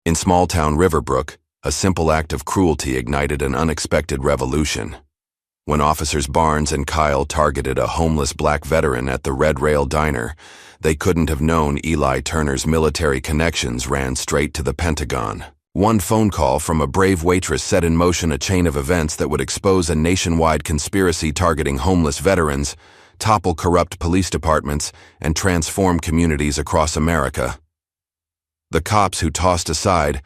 In small-town Riverbrook, a simple act of cruelty ignited an unexpected revolution. When Officers Barnes and Kyle targeted a homeless black veteran at the Red Rail Diner, they couldn't have known Eli Turner's military connections ran straight to the Pentagon. One phone call from a brave waitress set in motion a chain of events that would expose a nationwide conspiracy targeting homeless veterans, topple corrupt police departments, and transform communities across America. The cops who tossed aside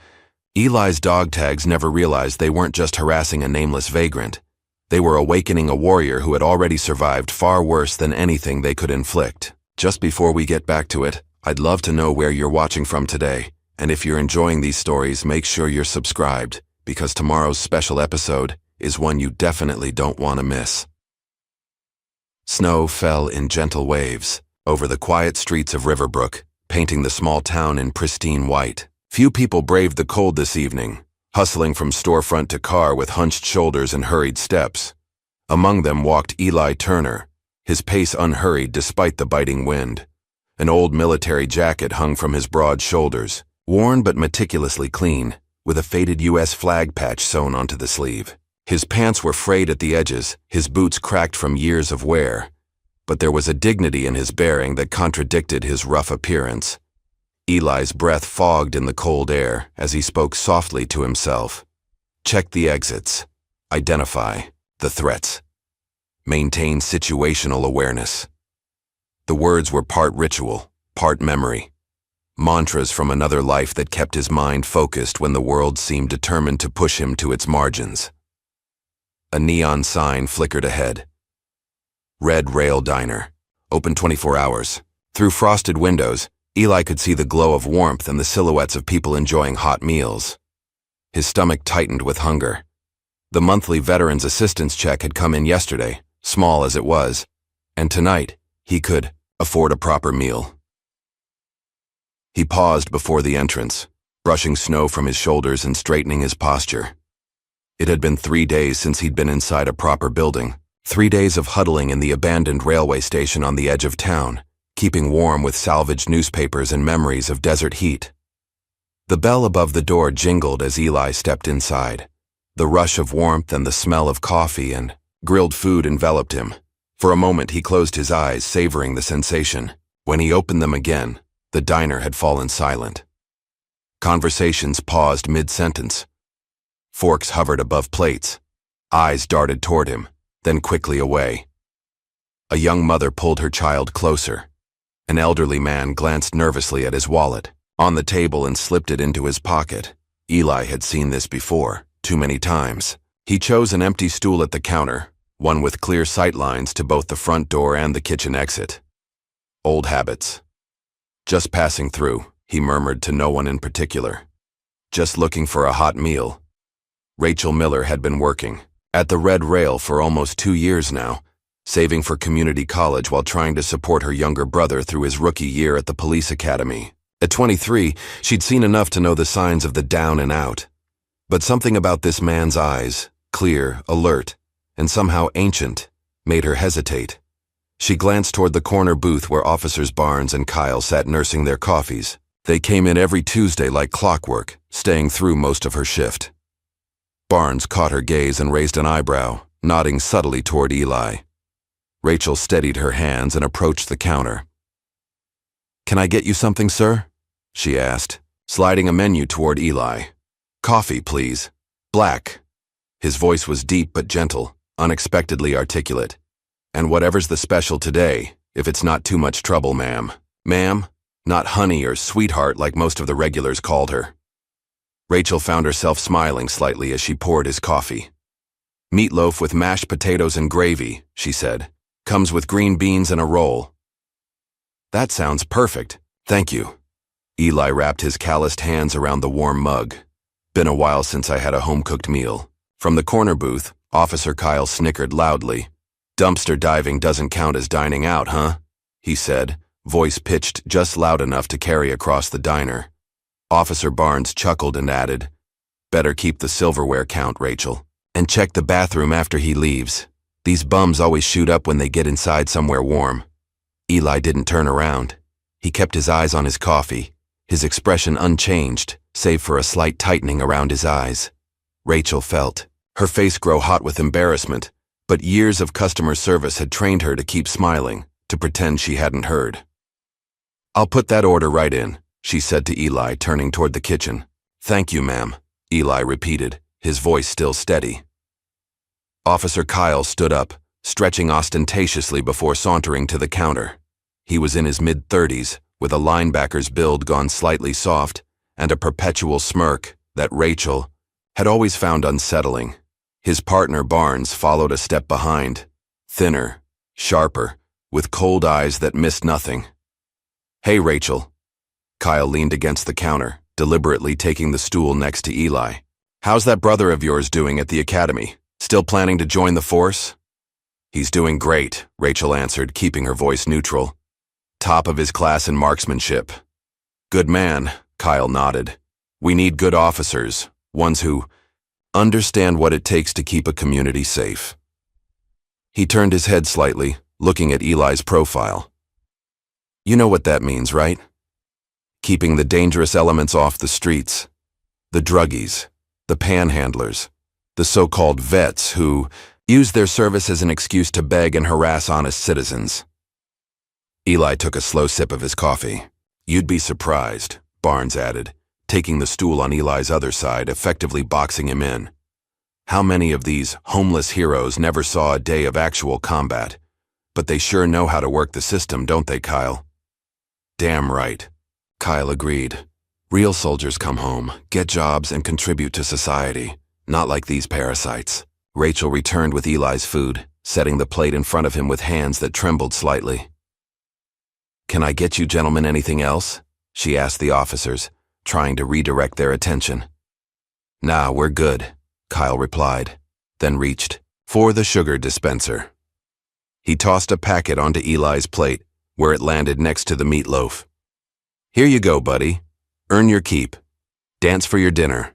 Eli's dog tags never realized they weren't just harassing a nameless vagrant. They were awakening a warrior who had already survived far worse than anything they could inflict. Just before we get back to it, I'd love to know where you're watching from today, and if you're enjoying these stories, make sure you're subscribed, because tomorrow's special episode is one you definitely don't want to miss. Snow fell in gentle waves over the quiet streets of Riverbrook, painting the small town in pristine white. Few people braved the cold this evening, hustling from storefront to car with hunched shoulders and hurried steps. Among them walked Eli Turner, his pace unhurried despite the biting wind. An old military jacket hung from his broad shoulders, worn but meticulously clean, with a faded U.S. flag patch sewn onto the sleeve. His pants were frayed at the edges, his boots cracked from years of wear, but there was a dignity in his bearing that contradicted his rough appearance. Eli's breath fogged in the cold air as he spoke softly to himself. Check the exits. Identify the threats. Maintain situational awareness. The words were part ritual, part memory. Mantras from another life that kept his mind focused when the world seemed determined to push him to its margins. A neon sign flickered ahead. Red Rail Diner. Open 24 hours. Through frosted windows, Eli could see the glow of warmth and the silhouettes of people enjoying hot meals. His stomach tightened with hunger. The monthly Veterans Assistance check had come in yesterday, small as it was, and tonight he could afford a proper meal. He paused before the entrance, brushing snow from his shoulders and straightening his posture. It had been 3 days since he'd been inside a proper building, 3 days of huddling in the abandoned railway station on the edge of town, keeping warm with salvaged newspapers and memories of desert heat. The bell above the door jingled as Eli stepped inside. The rush of warmth and the smell of coffee and grilled food enveloped him. For a moment he closed his eyes, savoring the sensation. When he opened them again, the diner had fallen silent. Conversations paused mid-sentence. Forks hovered above plates. Eyes darted toward him, then quickly away. A young mother pulled her child closer. An elderly man glanced nervously at his wallet on the table and slipped it into his pocket. Eli had seen this before, too many times. He chose an empty stool at the counter, one with clear sight lines to both the front door and the kitchen exit. Old habits. Just passing through, he murmured to no one in particular. Just looking for a hot meal. Rachel Miller had been working at the Red Rail for almost 2 years now, saving for community college while trying to support her younger brother through his rookie year at the police academy. At 23, she'd seen enough to know the signs of the down and out. But something about this man's eyes, clear, alert, and somehow ancient, made her hesitate. She glanced toward the corner booth where Officers Barnes and Kyle sat nursing their coffees. They came in every Tuesday like clockwork, staying through most of her shift. Barnes caught her gaze and raised an eyebrow, nodding subtly toward Eli. Rachel steadied her hands and approached the counter. "Can I get you something, sir?" she asked, sliding a menu toward Eli. "Coffee, please. Black." His voice was deep but gentle, unexpectedly articulate. "And whatever's the special today, if it's not too much trouble, ma'am." Ma'am, not honey or sweetheart like most of the regulars called her. Rachel found herself smiling slightly as she poured his coffee. "Meatloaf with mashed potatoes and gravy," she said. "Comes with green beans and a roll." "That sounds perfect. Thank you." Eli wrapped his calloused hands around the warm mug. "Been a while since I had a home-cooked meal." From the corner booth, Officer Kyle snickered loudly. "Dumpster diving doesn't count as dining out, huh?" he said, voice pitched just loud enough to carry across the diner. Officer Barnes chuckled and added, "Better keep the silverware count, Rachel. And check the bathroom after he leaves. These bums always shoot up when they get inside somewhere warm." Eli didn't turn around. He kept his eyes on his coffee, his expression unchanged, save for a slight tightening around his eyes. Rachel felt her face grow hot with embarrassment, but years of customer service had trained her to keep smiling, to pretend she hadn't heard. "I'll put that order right in," she said to Eli, turning toward the kitchen. "Thank you, ma'am," Eli repeated, his voice still steady. Officer Kyle stood up, stretching ostentatiously before sauntering to the counter. He was in his mid-30s, with a linebacker's build gone slightly soft, and a perpetual smirk that Rachel had always found unsettling. His partner Barnes followed a step behind, thinner, sharper, with cold eyes that missed nothing. "Hey, Rachel." Kyle leaned against the counter, deliberately taking the stool next to Eli. "How's that brother of yours doing at the academy? Still planning to join the force?" "He's doing great," Rachel answered, keeping her voice neutral. "Top of his class in marksmanship." "Good man," Kyle nodded. "We need good officers, ones who understand what it takes to keep a community safe." He turned his head slightly, looking at Eli's profile. "You know what that means, right? Keeping the dangerous elements off the streets. The druggies, the panhandlers, the so-called vets who use their service as an excuse to beg and harass honest citizens." Eli took a slow sip of his coffee. "You'd be surprised," Barnes added, taking the stool on Eli's other side, effectively boxing him in. "How many of these homeless heroes never saw a day of actual combat? But they sure know how to work the system, don't they, Kyle?" "Damn right," Kyle agreed. "Real soldiers come home, get jobs, and contribute to society, not like these parasites." Rachel returned with Eli's food, setting the plate in front of him with hands that trembled slightly. "Can I get you gentlemen anything else?" she asked the officers, trying to redirect their attention. "Nah, we're good," Kyle replied, then reached for the sugar dispenser. He tossed a packet onto Eli's plate, where it landed next to the meatloaf. "Here you go, buddy. Earn your keep. Dance for your dinner.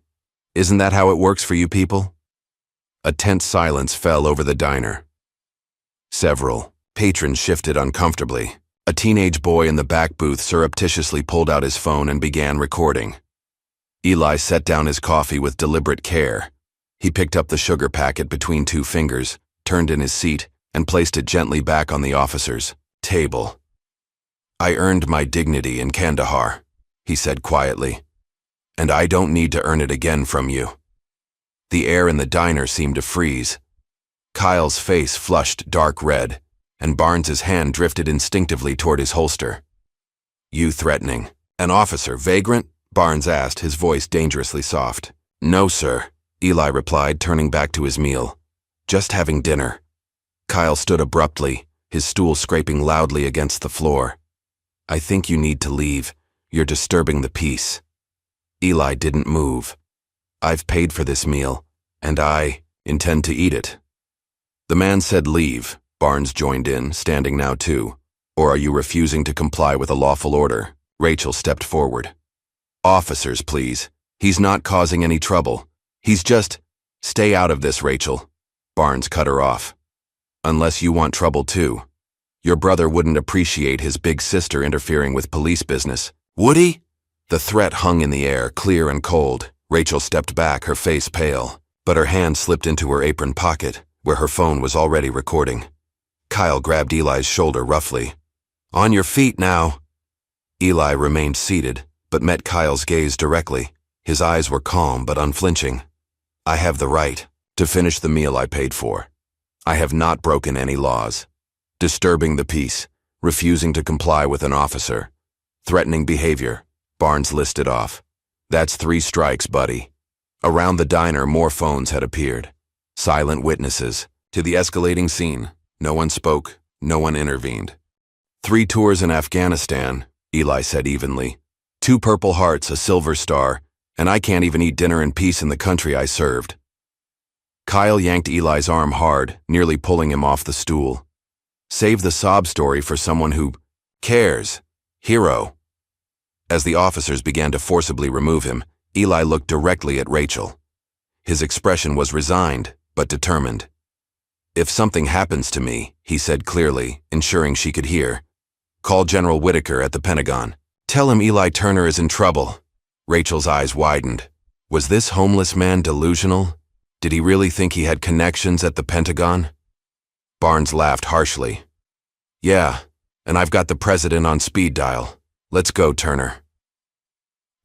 Isn't that how it works for you people?" A tense silence fell over the diner. Several patrons shifted uncomfortably. A teenage boy in the back booth surreptitiously pulled out his phone and began recording. Eli set down his coffee with deliberate care. He picked up the sugar packet between two fingers, turned in his seat, and placed it gently back on the officer's table. "I earned my dignity in Kandahar," he said quietly, "and I don't need to earn it again from you." The air in the diner seemed to freeze. Kyle's face flushed dark red, and Barnes's hand drifted instinctively toward his holster. "You threatening an officer, vagrant?" Barnes asked, his voice dangerously soft. "No, sir," Eli replied, turning back to his meal. "Just having dinner." Kyle stood abruptly, his stool scraping loudly against the floor. "I think you need to leave. You're disturbing the peace." Eli didn't move. "I've paid for this meal, and I intend to eat it." The man said leave. Barnes joined in, standing now too. "Or are you refusing to comply with a lawful order?" Rachel stepped forward. "Officers, please. He's not causing any trouble. He's just—" "Stay out of this, Rachel." Barnes cut her off. "Unless you want trouble too. Your brother wouldn't appreciate his big sister interfering with police business. Would he?" The threat hung in the air, clear and cold. Rachel stepped back, her face pale, but her hand slipped into her apron pocket, where her phone was already recording. Kyle grabbed Eli's shoulder roughly. "On your feet now." Eli remained seated, but met Kyle's gaze directly. His eyes were calm but unflinching. "I have the right to finish the meal I paid for. I have not broken any laws. Disturbing the peace, refusing to comply with an officer, threatening behavior," Barnes listed off. "That's 3 strikes, buddy." Around the diner, more phones had appeared. Silent witnesses to the escalating scene. No one spoke, no one intervened. 3 tours in Afghanistan, Eli said evenly. 2 Purple Hearts, a Silver Star, and I can't even eat dinner in peace in the country I served. Kyle yanked Eli's arm hard, nearly pulling him off the stool. "Save the sob story for someone who cares. Hero." As the officers began to forcibly remove him, Eli looked directly at Rachel. His expression was resigned, but determined. "If something happens to me," he said clearly, ensuring she could hear, "call General Whitaker at the Pentagon. Tell him Eli Turner is in trouble. Rachel's eyes widened. Was this homeless man delusional? Did he really think he had connections at the Pentagon? Barnes laughed harshly. Yeah, and I've got the president on speed dial. Let's go, Turner.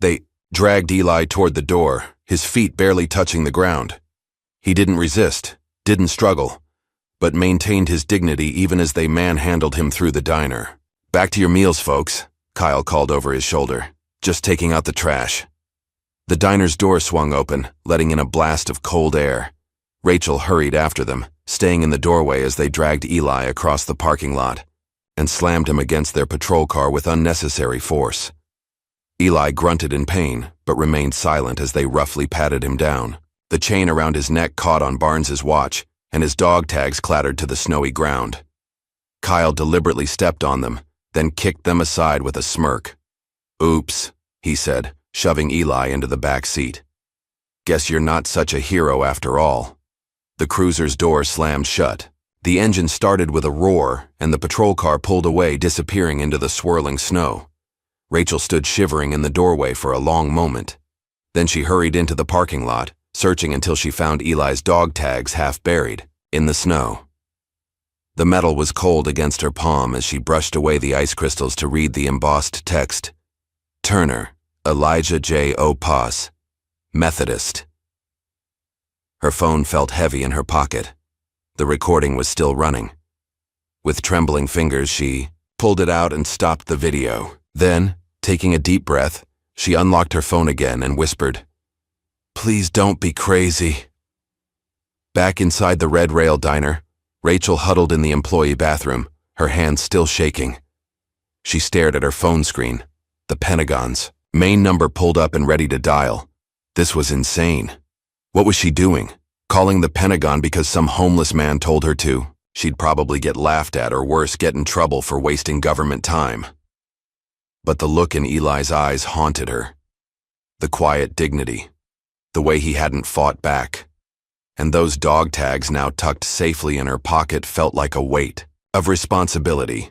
They dragged Eli toward the door, his feet barely touching the ground. He didn't resist, didn't struggle, but maintained his dignity even as they manhandled him through the diner. Back to your meals, folks, Kyle called over his shoulder. Just taking out the trash. The diner's door swung open, letting in a blast of cold air. Rachel hurried after them, staying in the doorway as they dragged Eli across the parking lot and slammed him against their patrol car with unnecessary force. Eli grunted in pain, but remained silent as they roughly patted him down. The chain around his neck caught on Barnes's watch, and his dog tags clattered to the snowy ground. Kyle deliberately stepped on them, then kicked them aside with a smirk. Oops, he said, shoving Eli into the back seat. Guess you're not such a hero after all. The cruiser's door slammed shut. The engine started with a roar, and the patrol car pulled away, disappearing into the swirling snow. Rachel stood shivering in the doorway for a long moment. Then she hurried into the parking lot, searching until she found Eli's dog tags half buried in the snow. The metal was cold against her palm as she brushed away the ice crystals to read the embossed text. Turner, Elijah J. O. Paz, Methodist. Her phone felt heavy in her pocket. The recording was still running. With trembling fingers, she pulled it out and stopped the video. Then, taking a deep breath, she unlocked her phone again and whispered, "Please don't be crazy." Back inside the Red Rail diner, Rachel huddled in the employee bathroom, her hands still shaking. She stared at her phone screen. The Pentagon's main number pulled up and ready to dial. This was insane. What was she doing? Calling the Pentagon because some homeless man told her to? She'd probably get laughed at or worse, get in trouble for wasting government time. But the look in Eli's eyes haunted her. The quiet dignity. The way he hadn't fought back. And those dog tags now tucked safely in her pocket felt like a weight of responsibility.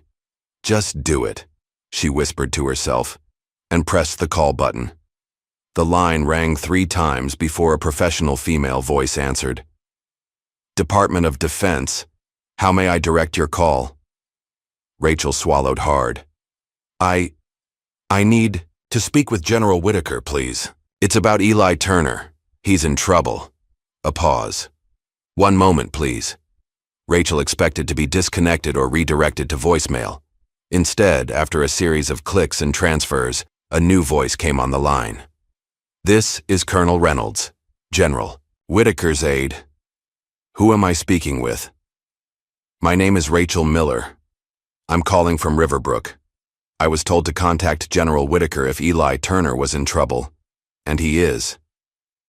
Just do it, she whispered to herself, and pressed the call button. The line rang 3 times before a professional female voice answered. Department of Defense, how may I direct your call? Rachel swallowed hard. I need to speak with General Whitaker, please. It's about Eli Turner. He's in trouble. A pause. One moment, please. Rachel expected to be disconnected or redirected to voicemail. Instead, after a series of clicks and transfers, a new voice came on the line. This is Colonel Reynolds, General Whitaker's aide. Who am I speaking with? My name is Rachel Miller. I'm calling from Riverbrook. I was told to contact General Whitaker if Eli Turner was in trouble, and he is.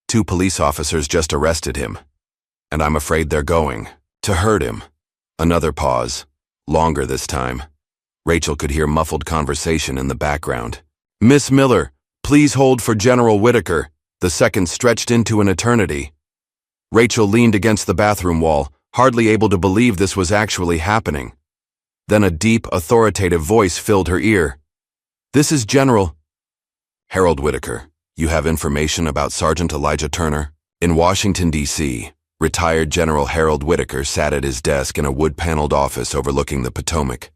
2 police officers just arrested him, and I'm afraid they're going to hurt him. Another pause, longer this time. Rachel could hear muffled conversation in the background. Miss Miller, please hold for General Whitaker. The seconds stretched into an eternity. Rachel leaned against the bathroom wall, hardly able to believe this was actually happening. Then a deep, authoritative voice filled her ear. This is General Harold Whitaker. You have information about Sergeant Elijah Turner? In Washington, D.C., retired General Harold Whitaker sat at his desk in a wood-paneled office overlooking the Potomac.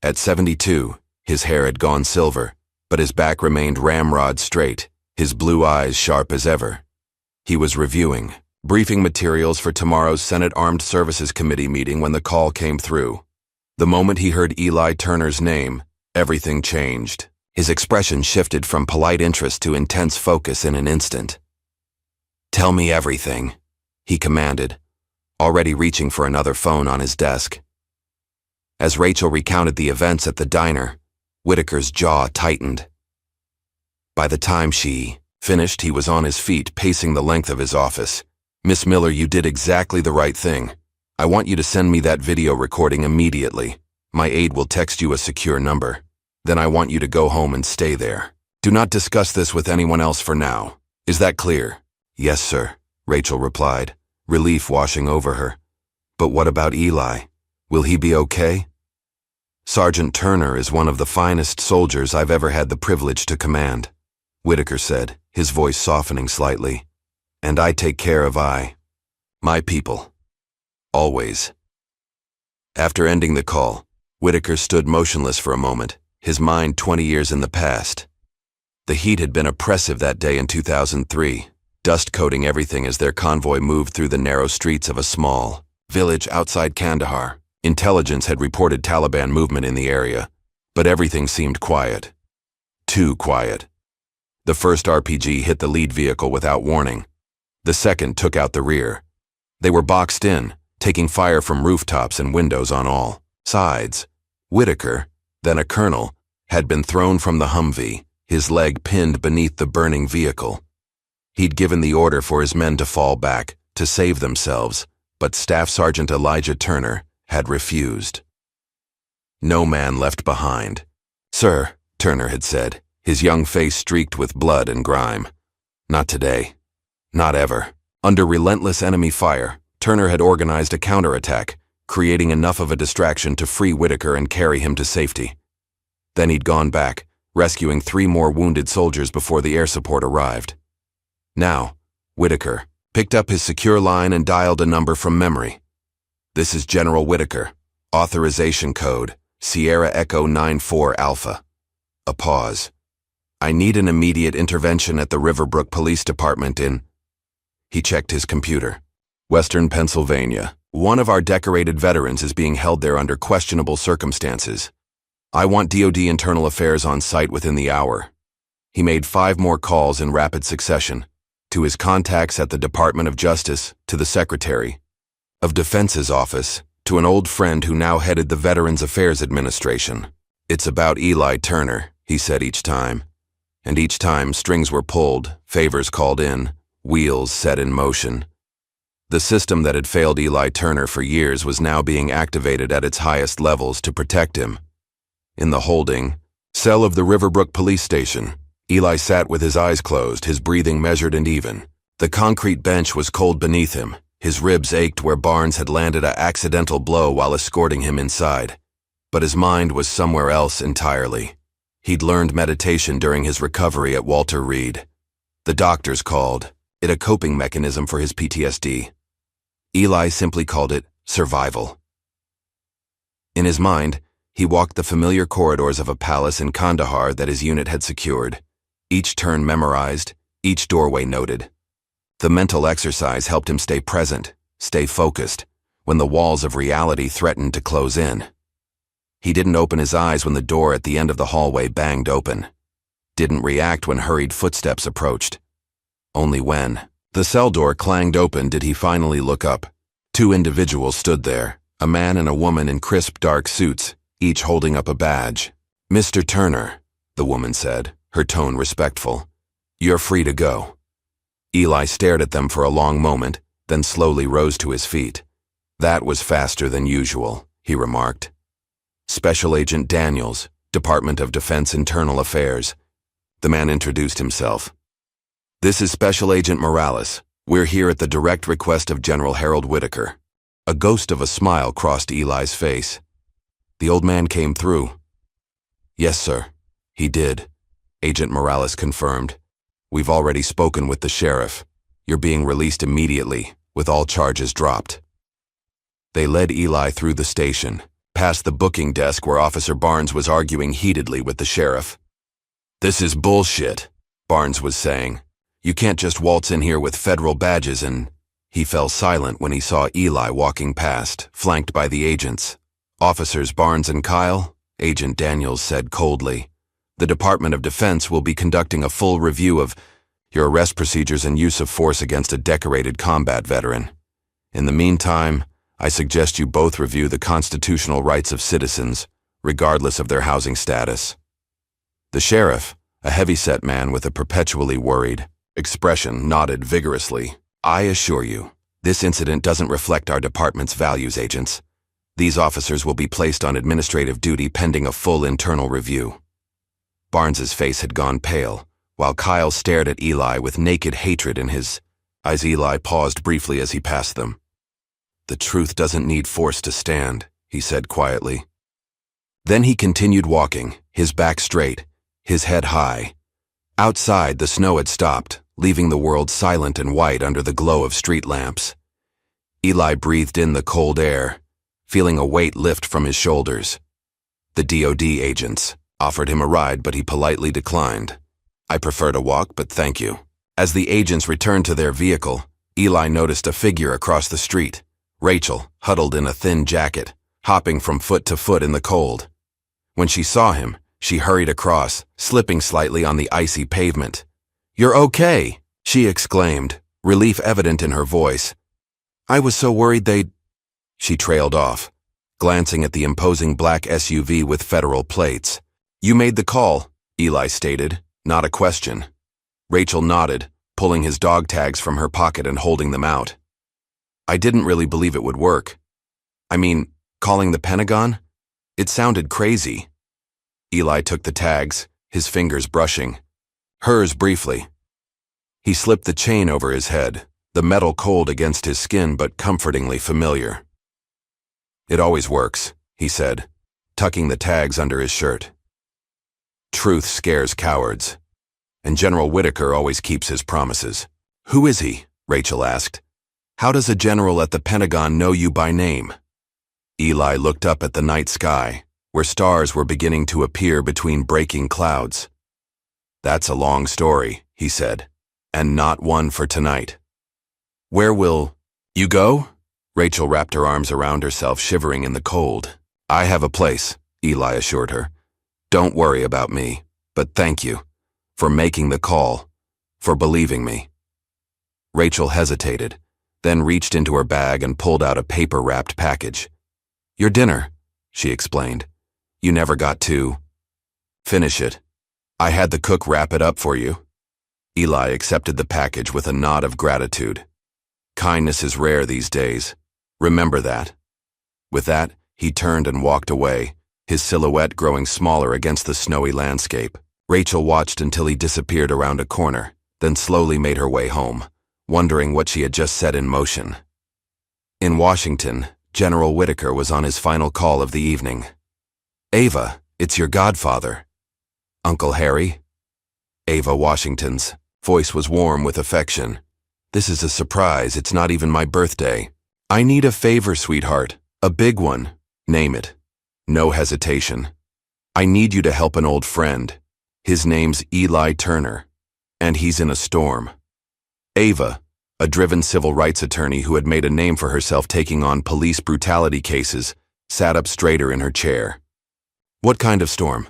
At 72, his hair had gone silver, but his back remained ramrod straight, his blue eyes sharp as ever. He was reviewing briefing materials for tomorrow's Senate Armed Services Committee meeting when the call came through. The moment he heard Eli Turner's name, everything changed. His expression shifted from polite interest to intense focus in an instant. Tell me everything, he commanded, already reaching for another phone on his desk. As Rachel recounted the events at the diner, Whitaker's jaw tightened. By the time she finished, he was on his feet, pacing the length of his office. Miss Miller, you did exactly the right thing. I want you to send me that video recording immediately. My aide will text you a secure number. Then I want you to go home and stay there. Do not discuss this with anyone else for now. Is that clear? Yes, sir, Rachel replied, relief washing over her. But what about Eli? Will he be okay? Sergeant Turner is one of the finest soldiers I've ever had the privilege to command, Whitaker said, his voice softening slightly. And I take care of my people. Always. After ending the call, Whitaker stood motionless for a moment, his mind 20 years in the past. The heat had been oppressive that day in 2003, dust coating everything as their convoy moved through the narrow streets of a small village outside Kandahar. Intelligence had reported Taliban movement in the area, but everything seemed quiet. Too quiet. The first RPG hit the lead vehicle without warning. The second took out the rear. They were boxed in, taking fire from rooftops and windows on all sides. Whitaker, then a colonel, had been thrown from the Humvee, his leg pinned beneath the burning vehicle. He'd given the order for his men to fall back, to save themselves, but Staff Sergeant Elijah Turner had refused. No man left behind. "Sir," Turner had said, his young face streaked with blood and grime. "Not today. Not ever." Under relentless enemy fire, Turner had organized a counterattack, creating enough of a distraction to free Whitaker and carry him to safety. Then he'd gone back, rescuing 3 more wounded soldiers before the air support arrived. Now, Whitaker picked up his secure line and dialed a number from memory. "This is General Whitaker. Authorization code, Sierra Echo 94 Alpha." A pause. "I need an immediate intervention at the Riverbrook Police Department in..." He checked his computer. "Western Pennsylvania. One of our decorated veterans is being held there under questionable circumstances. I want DoD Internal Affairs on site within the hour." He made 5 more calls in rapid succession, to his contacts at the Department of Justice, to the Secretary of Defense's office, to an old friend who now headed the Veterans Affairs Administration. "It's about Eli Turner," he said each time. And each time strings were pulled, favors called in, wheels set in motion. The system that had failed Eli Turner for years was now being activated at its highest levels to protect him. In the holding cell of the Riverbrook Police Station, Eli sat with his eyes closed, his breathing measured and even. The concrete bench was cold beneath him. His ribs ached where Barnes had landed an accidental blow while escorting him inside. But his mind was somewhere else entirely. He'd learned meditation during his recovery at Walter Reed. The doctors called it a coping mechanism for his PTSD. Eli simply called it survival. In his mind, he walked the familiar corridors of a palace in Kandahar that his unit had secured, each turn memorized, each doorway noted. The mental exercise helped him stay present, stay focused, when the walls of reality threatened to close in. He didn't open his eyes when the door at the end of the hallway banged open. Didn't react when hurried footsteps approached. Only when the cell door clanged open did he finally look up. 2 individuals stood there, a man and a woman in crisp dark suits, each holding up a badge. "Mr. Turner," the woman said, her tone respectful. "You're free to go." Eli stared at them for a long moment, then slowly rose to his feet. "That was faster than usual," he remarked. "Special Agent Daniels, Department of Defense Internal Affairs." The man introduced himself. "This is Special Agent Morales. We're here at the direct request of General Harold Whitaker." A ghost of a smile crossed Eli's face. "The old man came through." "Yes, sir. He did," Agent Morales confirmed. "We've already spoken with the sheriff. You're being released immediately, with all charges dropped." They led Eli through the station, past the booking desk where Officer Barnes was arguing heatedly with the sheriff. "This is bullshit," Barnes was saying. "You can't just waltz in here with federal badges and..." He fell silent when he saw Eli walking past, flanked by the agents. "Officers Barnes and Kyle," Agent Daniels said coldly, "the Department of Defense will be conducting a full review of your arrest procedures and use of force against a decorated combat veteran. In the meantime, I suggest you both review the constitutional rights of citizens, regardless of their housing status." The sheriff, a heavy-set man with a perpetually worried expression, nodded vigorously. "I assure you, this incident doesn't reflect our department's values, agents. These officers will be placed on administrative duty pending a full internal review." Barnes's face had gone pale, while Kyle stared at Eli with naked hatred in his eyes. Eli paused briefly as he passed them. "The truth doesn't need force to stand," he said quietly. Then he continued walking, his back straight, his head high. Outside, the snow had stopped, leaving the world silent and white under the glow of street lamps. Eli breathed in the cold air, feeling a weight lift from his shoulders. The DOD agents offered him a ride, but he politely declined. "I prefer to walk, but thank you." As the agents returned to their vehicle, Eli noticed a figure across the street, Rachel, huddled in a thin jacket, hopping from foot to foot in the cold. When she saw him, she hurried across, slipping slightly on the icy pavement. "You're okay," she exclaimed, relief evident in her voice. "I was so worried they'd—" She trailed off, glancing at the imposing black SUV with federal plates. "You made the call," Eli stated, not a question. Rachel nodded, pulling his dog tags from her pocket and holding them out. "I didn't really believe it would work. I mean, calling the Pentagon? It sounded crazy." Eli took the tags, his fingers brushing. Hers briefly. He slipped the chain over his head, the metal cold against his skin but comfortingly familiar. "It always works," he said, tucking the tags under his shirt. "Truth scares cowards. And General Whitaker always keeps his promises." "Who is he?" Rachel asked. "How does a general at the Pentagon know you by name?" Eli looked up at the night sky, where stars were beginning to appear between breaking clouds. "That's a long story," he said, "and not one for tonight." "Where will you go?" Rachel wrapped her arms around herself, shivering in the cold. "I have a place," Eli assured her. "Don't worry about me, but thank you for making the call, for believing me." Rachel hesitated, then reached into her bag and pulled out a paper-wrapped package. "Your dinner," she explained. "You never got to finish it. I had the cook wrap it up for you." Eli accepted the package with a nod of gratitude. Kindness is rare these days. Remember that. With that, he turned and walked away, his silhouette growing smaller against the snowy landscape. Rachel watched until he disappeared around a corner, then slowly made her way home, wondering what she had just set in motion. In Washington, General Whitaker was on his final call of the evening. "Ava, it's your godfather." "Uncle Harry?" Ava Washington's voice was warm with affection. "This is a surprise. It's not even my birthday. I need a favor, sweetheart. A big one. Name it." No hesitation. "I need you to help an old friend. His name's Eli Turner, and he's in a storm." Ava, a driven civil rights attorney who had made a name for herself taking on police brutality cases, sat up straighter in her chair. "What kind of storm?"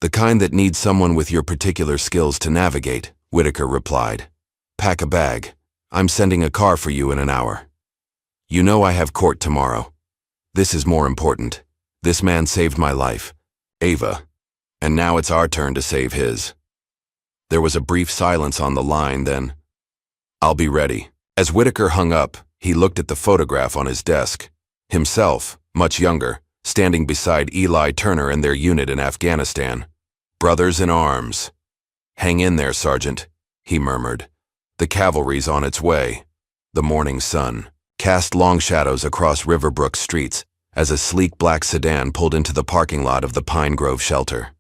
"The kind that needs someone with your particular skills to navigate," Whitaker replied. "Pack a bag. I'm sending a car for you in an hour. You know I have court tomorrow. This is more important. This man saved my life, Ava, and now it's our turn to save his." There was a brief silence on the line, then, "I'll be ready." As Whitaker hung up, he looked at the photograph on his desk. Himself, much younger, standing beside Eli Turner and their unit in Afghanistan. Brothers in arms. "Hang in there, Sergeant," he murmured. "The cavalry's on its way." The morning sun cast long shadows across Riverbrook streets as a sleek black sedan pulled into the parking lot of the Pine Grove shelter.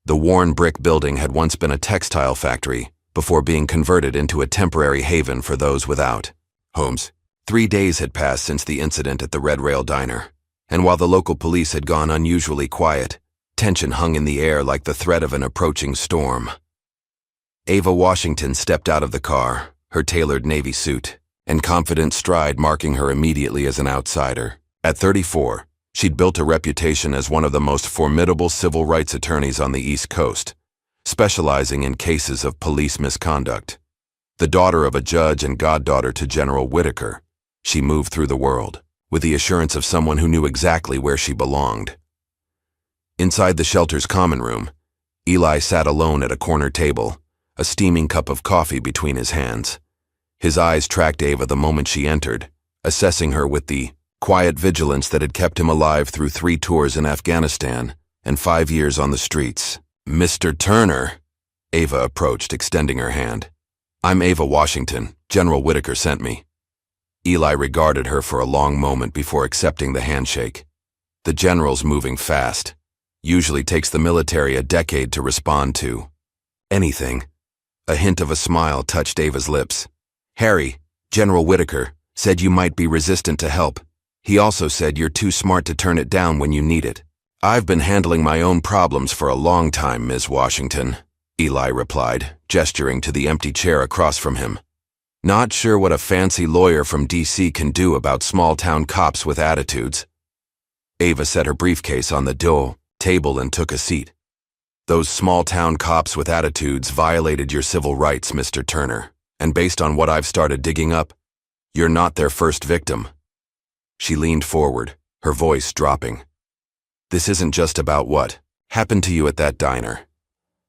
The worn brick building had once been a textile factory before being converted into a temporary haven for those without homes. 3 days had passed since the incident at the Red Rail Diner, and while the local police had gone unusually quiet, tension hung in the air like the threat of an approaching storm. Ava Washington stepped out of the car, her tailored navy suit and confident stride marking her immediately as an outsider. At 34, she'd built a reputation as one of the most formidable civil rights attorneys on the East Coast, specializing in cases of police misconduct. The daughter of a judge and goddaughter to General Whitaker, she moved through the world with the assurance of someone who knew exactly where she belonged. Inside the shelter's common room, Eli sat alone at a corner table, a steaming cup of coffee between his hands. His eyes tracked Ava the moment she entered, assessing her with the quiet vigilance that had kept him alive through 3 tours in Afghanistan and 5 years on the streets. "Mr. Turner," Ava approached, extending her hand. "I'm Ava Washington. General Whitaker sent me." Eli regarded her for a long moment before accepting the handshake. The general's moving fast. Usually takes the military a decade to respond to anything. A hint of a smile touched Ava's lips. Harry, General Whitaker, said you might be resistant to help. He also said you're too smart to turn it down when you need it. I've been handling my own problems for a long time, Ms. Washington, Eli replied, gesturing to the empty chair across from him. Not sure what a fancy lawyer from D.C. can do about small-town cops with attitudes. Ava set her briefcase on the table and took a seat. Those small-town cops with attitudes violated your civil rights, Mr. Turner, and based on what I've started digging up, you're not their first victim. She leaned forward, her voice dropping. This isn't just about what happened to you at that diner.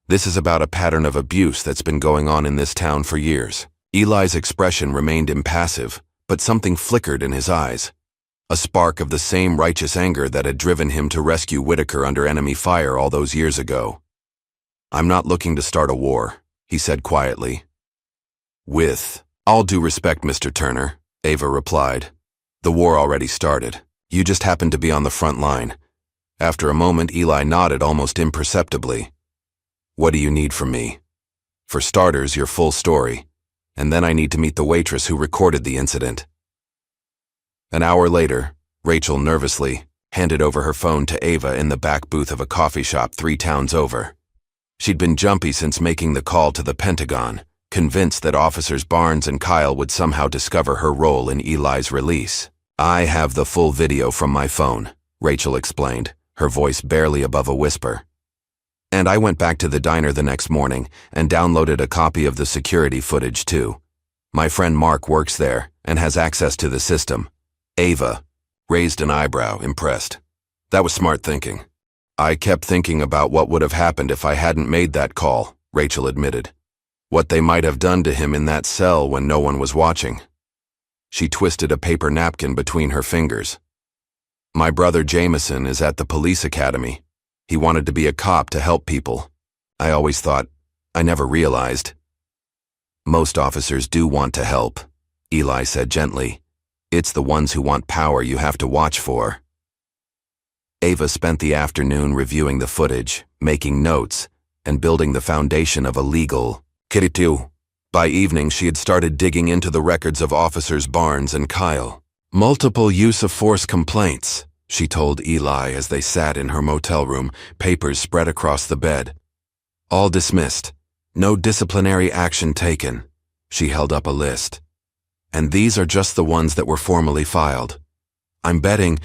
This is about a pattern of abuse that's been going on in this town for years. Eli's expression remained impassive, but something flickered in his eyes. A spark of the same righteous anger that had driven him to rescue Whitaker under enemy fire all those years ago. I'm not looking to start a war, he said quietly. With all due respect, Mr. Turner, Ava replied. The war already started. You just happened to be on the front line. After a moment, Eli nodded almost imperceptibly. What do you need from me? For starters, your full story, and then I need to meet the waitress who recorded the incident. An hour later, Rachel nervously handed over her phone to Ava in the back booth of a coffee shop 3 towns over. She'd been jumpy since making the call to the Pentagon, convinced that Officers Barnes and Kyle would somehow discover her role in Eli's release. I have the full video from my phone, Rachel explained, her voice barely above a whisper. And I went back to the diner the next morning and downloaded a copy of the security footage too. My friend Mark works there and has access to the system. Ava raised an eyebrow, impressed. That was smart thinking. I kept thinking about what would have happened if I hadn't made that call, Rachel admitted. What they might have done to him in that cell when no one was watching. She twisted a paper napkin between her fingers. My brother Jameson is at the police academy. He wanted to be a cop to help people. I always thought, I never realized. Most officers do want to help, Eli said gently. It's the ones who want power you have to watch for. Ava spent the afternoon reviewing the footage, making notes, and building the foundation of a legal kiritu. By evening, she had started digging into the records of Officers Barnes and Kyle. Multiple use-of-force complaints, she told Eli as they sat in her motel room, papers spread across the bed. All dismissed. No disciplinary action taken. She held up a list. And these are just the ones that were formally filed. I'm betting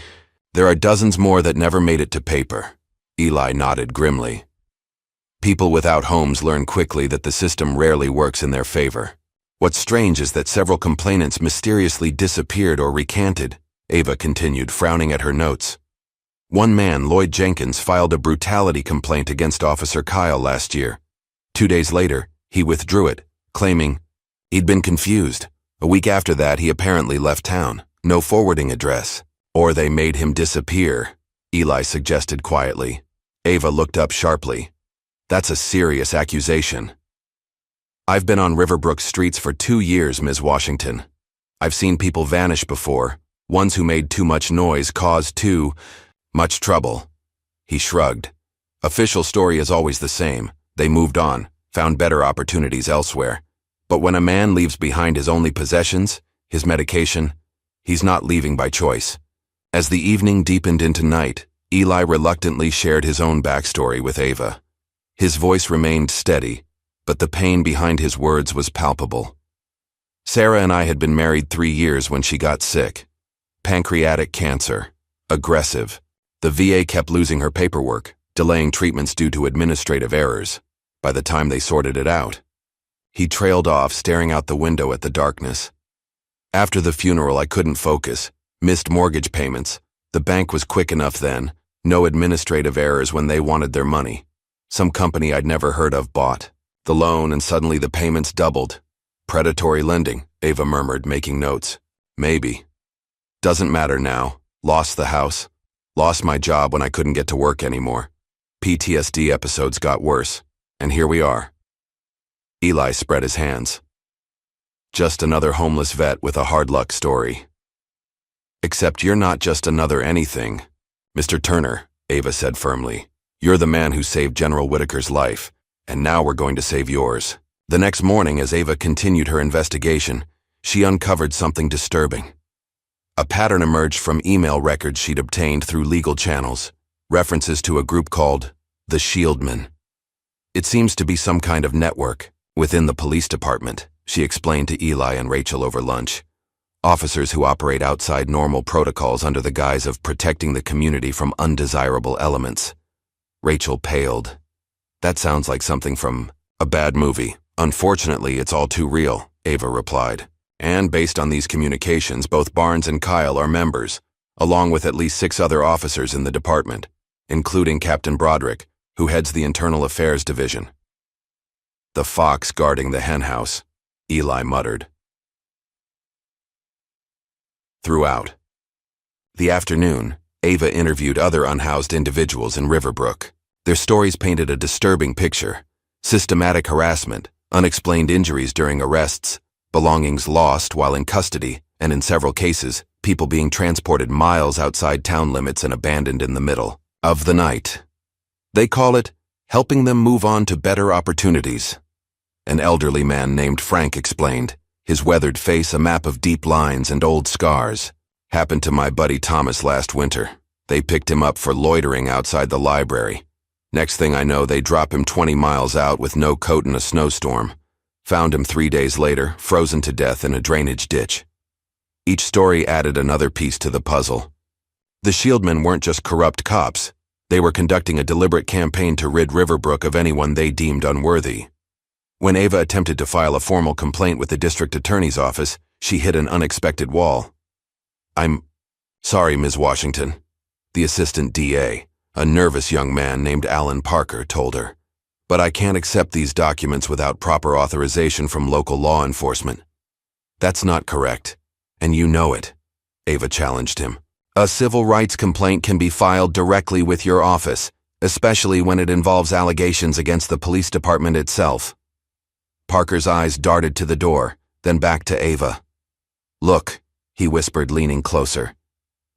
there are dozens more that never made it to paper. Eli nodded grimly. People without homes learn quickly that the system rarely works in their favor. What's strange is that several complainants mysteriously disappeared or recanted, Ava continued, frowning at her notes. One man, Lloyd Jenkins, filed a brutality complaint against Officer Kyle last year. 2 days later, he withdrew it, claiming he'd been confused. A week after that, he apparently left town. No forwarding address. Or they made him disappear, Eli suggested quietly. Ava looked up sharply. That's a serious accusation. I've been on Riverbrook streets for 2 years, Ms. Washington. I've seen people vanish before. Ones who made too much noise caused too much trouble. He shrugged. Official story is always the same. They moved on, found better opportunities elsewhere. But when a man leaves behind his only possessions, his medication, he's not leaving by choice. As the evening deepened into night, Eli reluctantly shared his own backstory with Ava. His voice remained steady, but the pain behind his words was palpable. Sarah and I had been married 3 years when she got sick. Pancreatic cancer. Aggressive. The VA kept losing her paperwork, delaying treatments due to administrative errors. By the time they sorted it out, he trailed off, staring out the window at the darkness. After the funeral, I couldn't focus. Missed mortgage payments. The bank was quick enough then. No administrative errors when they wanted their money. Some company I'd never heard of bought the loan, and suddenly the payments doubled. Predatory lending, Ava murmured, making notes. Maybe. Doesn't matter now. Lost the house. Lost my job when I couldn't get to work anymore. PTSD episodes got worse. And here we are. Eli spread his hands. Just another homeless vet with a hard luck story. Except you're not just another anything. Mr. Turner, Ava said firmly. You're the man who saved General Whitaker's life, and now we're going to save yours." The next morning, as Ava continued her investigation, she uncovered something disturbing. A pattern emerged from email records she'd obtained through legal channels, references to a group called the Shieldmen. "It seems to be some kind of network within the police department," she explained to Eli and Rachel over lunch. "Officers who operate outside normal protocols under the guise of protecting the community from undesirable elements." Rachel paled. "That sounds like something from a bad movie. Unfortunately, it's all too real," Ava replied. "And based on these communications, both Barnes and Kyle are members, along with at least 6 other officers in the department, including Captain Broderick, who heads the Internal Affairs Division." "The fox guarding the henhouse," Eli muttered. Throughout the afternoon, Ava interviewed other unhoused individuals in Riverbrook. Their stories painted a disturbing picture: systematic harassment, unexplained injuries during arrests, belongings lost while in custody, and in several cases, people being transported miles outside town limits and abandoned in the middle of the night. They call it helping them move on to better opportunities. An elderly man named Frank explained, his weathered face a map of deep lines and old scars. "Happened to my buddy Thomas last winter. They picked him up for loitering outside the library. Next thing I know, they drop him 20 miles out with no coat in a snowstorm. Found him 3 days later, frozen to death in a drainage ditch." Each story added another piece to the puzzle. The Shieldmen weren't just corrupt cops. They were conducting a deliberate campaign to rid Riverbrook of anyone they deemed unworthy. When Ava attempted to file a formal complaint with the district attorney's office, she hit an unexpected wall. "I'm sorry, Ms. Washington," the assistant DA, a nervous young man named Alan Parker, told her. "But I can't accept these documents without proper authorization from local law enforcement." "That's not correct, and you know it," Ava challenged him. "A civil rights complaint can be filed directly with your office, especially when it involves allegations against the police department itself." Parker's eyes darted to the door, then back to Ava. "Look," he whispered, leaning closer.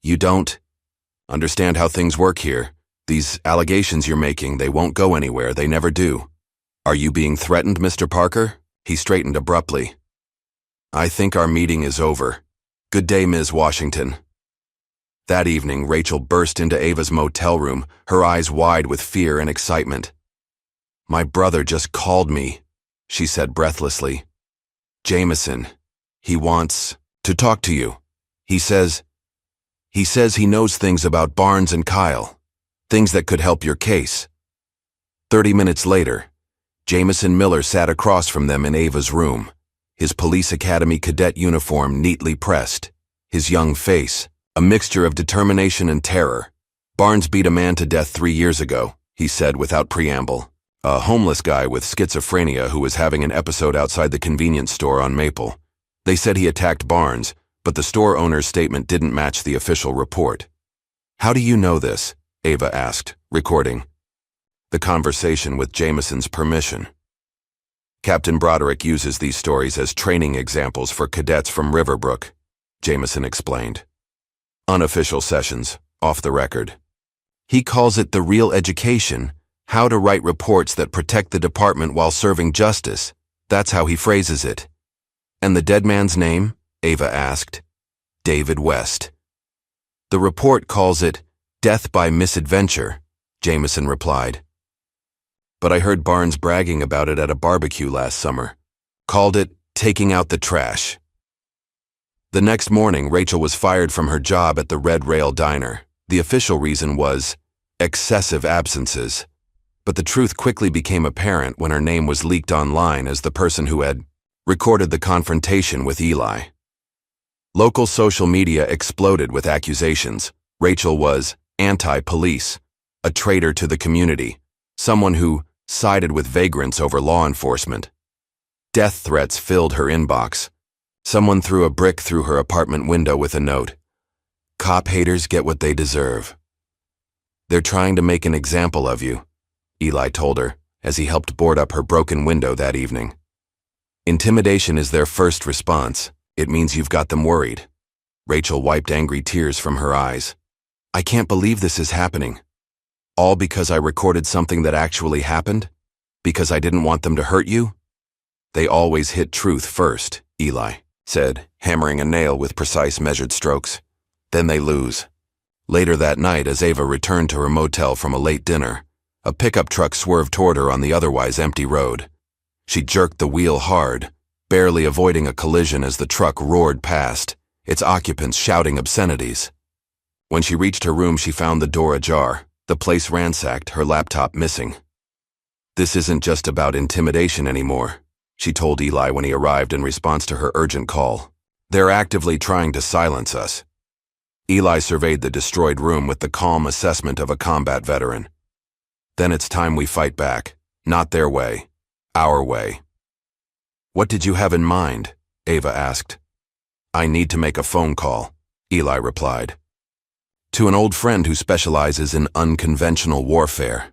"You don't understand how things work here. These allegations you're making, they won't go anywhere, they never do. Are you being threatened, Mr. Parker?" He straightened abruptly. "I think our meeting is over. Good day, Ms. Washington." That evening, Rachel burst into Ava's motel room, her eyes wide with fear and excitement. "My brother just called me," she said breathlessly. "Jameson. He wants to talk to you. He says he knows things about Barnes and Kyle. Things that could help your case." 30 minutes later, Jameson Miller sat across from them in Ava's room, his police academy cadet uniform neatly pressed, his young face a mixture of determination and terror. "Barnes beat a man to death 3 years ago," he said without preamble. "A homeless guy with schizophrenia who was having an episode outside the convenience store on Maple. They said he attacked Barnes, but the store owner's statement didn't match the official report." "How do you know this?" Ava asked, recording the conversation with Jameson's permission. "Captain Broderick uses these stories as training examples for cadets from Riverbrook," Jameson explained. "Unofficial sessions, off the record. He calls it the real education, how to write reports that protect the department while serving justice. That's how he phrases it." "And the dead man's name?" Ava asked. "David West. The report calls it death by misadventure," Jameson replied. "But I heard Barnes bragging about it at a barbecue last summer. Called it taking out the trash." The next morning, Rachel was fired from her job at the Red Rail Diner. The official reason was excessive absences. But the truth quickly became apparent when her name was leaked online as the person who had recorded the confrontation with Eli. Local social media exploded with accusations. Rachel was anti-police, a traitor to the community, someone who sided with vagrants over law enforcement. Death threats filled her inbox. Someone threw a brick through her apartment window with a note. "Cop haters get what they deserve. They're trying to make an example of you," Eli told her as he helped board up her broken window that evening. "Intimidation is their first response. It means you've got them worried." Rachel wiped angry tears from her eyes. "I can't believe this is happening. All because I recorded something that actually happened? Because I didn't want them to hurt you? They always hit truth first, Eli said, hammering a nail with precise measured strokes. Then they lose. Later that night, as Ava returned to her motel from a late dinner, a pickup truck swerved toward her on the otherwise empty road. She jerked the wheel hard, barely avoiding a collision as the truck roared past, its occupants shouting obscenities. When she reached her room, she found the door ajar, the place ransacked, her laptop missing. "This isn't just about intimidation anymore," she told Eli when he arrived in response to her urgent call. "They're actively trying to silence us." Eli surveyed the destroyed room with the calm assessment of a combat veteran. "Then it's time we fight back. Not their way. Our way." "What did you have in mind?" Ava asked. "I need to make a phone call," Eli replied. "To an old friend who specializes in unconventional warfare."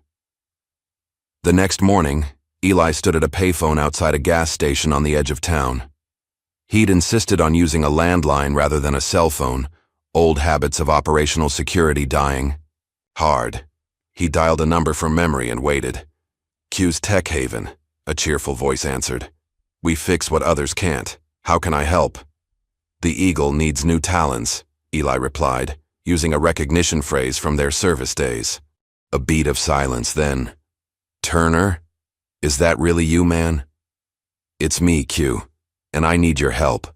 The next morning, Eli stood at a payphone outside a gas station on the edge of town. He'd insisted on using a landline rather than a cell phone, old habits of operational security dying hard. He dialed a number from memory and waited. "Q's Tech Haven," a cheerful voice answered. "We fix what others can't. How can I help?" "The Eagle needs new talons," Eli replied, using a recognition phrase from their service days. A beat of silence then. "Turner? Is that really you, man?" "It's me, Q, and I need your help."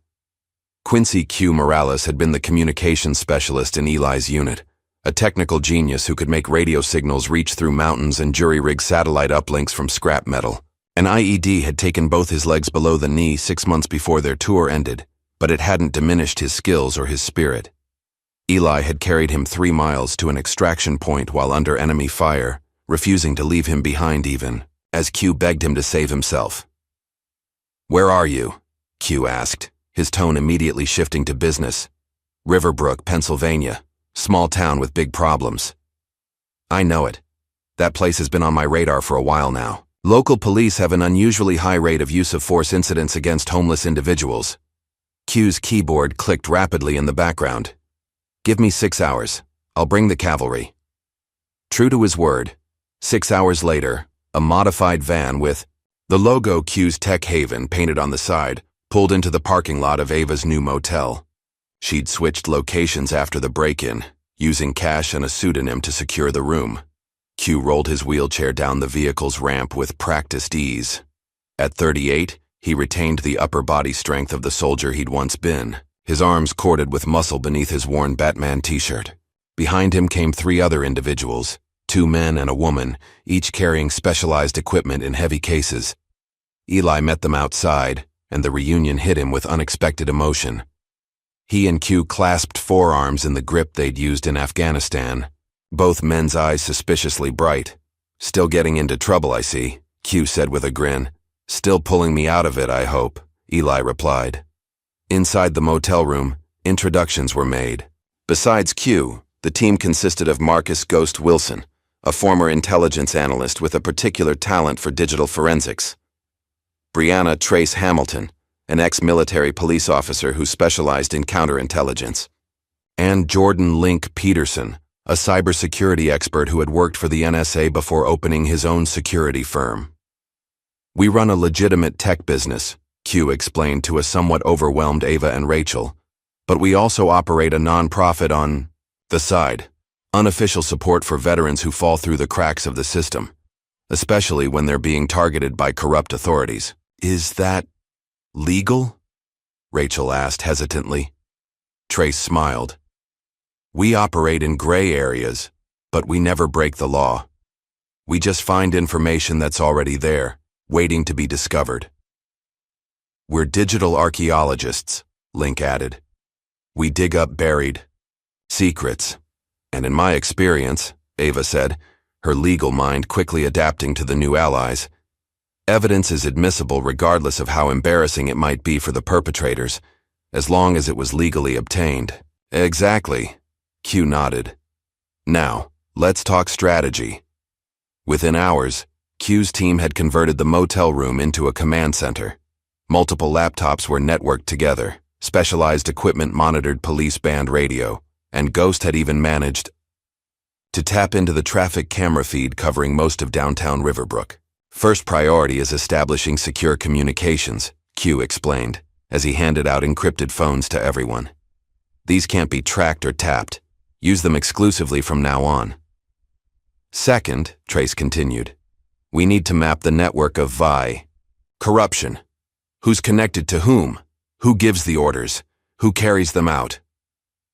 Quincy Q. Morales had been the communications specialist in Eli's unit, a technical genius who could make radio signals reach through mountains and jury-rig satellite uplinks from scrap metal. An IED had taken both his legs below the knee 6 months before their tour ended, but it hadn't diminished his skills or his spirit. Eli had carried him 3 miles to an extraction point while under enemy fire, refusing to leave him behind even, as Q begged him to save himself. "Where are you?" Q asked, his tone immediately shifting to business. "Riverbrook, Pennsylvania. Small town with big problems." "I know it. That place has been on my radar for a while now. Local police have an unusually high rate of use of force incidents against homeless individuals." Q's keyboard clicked rapidly in the background. "Give me 6 hours. I'll bring the cavalry." True to his word, 6 hours later, a modified van with the logo Q's Tech Haven painted on the side pulled into the parking lot of Ava's new motel. She'd switched locations after the break-in, using cash and a pseudonym to secure the room. Q rolled his wheelchair down the vehicle's ramp with practiced ease. At 38, he retained the upper body strength of the soldier he'd once been, his arms corded with muscle beneath his worn Batman t-shirt. Behind him came 3 other individuals, 2 men and a woman, each carrying specialized equipment in heavy cases. Eli met them outside, and the reunion hit him with unexpected emotion. He and Q clasped forearms in the grip they'd used in Afghanistan, both men's eyes suspiciously bright. "Still getting into trouble, I see," Q said with a grin. "Still pulling me out of it, I hope," Eli replied. Inside the motel room, introductions were made. Besides Q, the team consisted of Marcus Ghost Wilson, a former intelligence analyst with a particular talent for digital forensics; Brianna Trace Hamilton, an ex-military police officer who specialized in counterintelligence; and Jordan Link Peterson, a cybersecurity expert who had worked for the NSA before opening his own security firm. "We run a legitimate tech business," Q explained to a somewhat overwhelmed Ava and Rachel, "but we also operate a non-profit on the side, unofficial support for veterans who fall through the cracks of the system, especially when they're being targeted by corrupt authorities." "Is that legal?" Rachel asked hesitantly. Trace smiled. "We operate in gray areas, but we never break the law. We just find information that's already there, waiting to be discovered." "We're digital archaeologists," Link added. "We dig up buried secrets. And in my experience," Ava said, her legal mind quickly adapting to the new allies, "evidence is admissible regardless of how embarrassing it might be for the perpetrators, as long as it was legally obtained." "Exactly," Q nodded. "Now, let's talk strategy." Within hours, Q's team had converted the motel room into a command center. Multiple laptops were networked together, specialized equipment monitored police band radio, and Ghost had even managed to tap into the traffic camera feed covering most of downtown Riverbrook. First priority is establishing secure communications, Q explained, as he handed out encrypted phones to everyone. These can't be tracked or tapped. Use them exclusively from now on. Second, Trace continued, we need to map the network of corruption. Who's connected to whom? Who gives the orders? Who carries them out?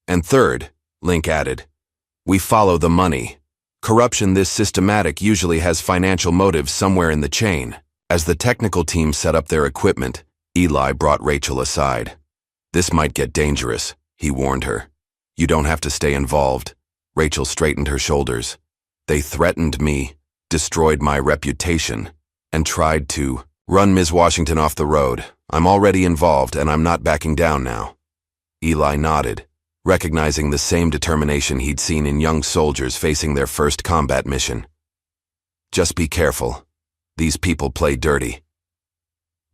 And third, Link added, we follow the money. Corruption this systematic usually has financial motives somewhere in the chain. As the technical team set up their equipment, Eli brought Rachel aside. This might get dangerous, he warned her. You don't have to stay involved. Rachel straightened her shoulders. They threatened me, destroyed my reputation, and tried to run Ms. Washington off the road. I'm already involved and I'm not backing down now. Eli nodded, recognizing the same determination he'd seen in young soldiers facing their first combat mission. Just be careful. These people play dirty.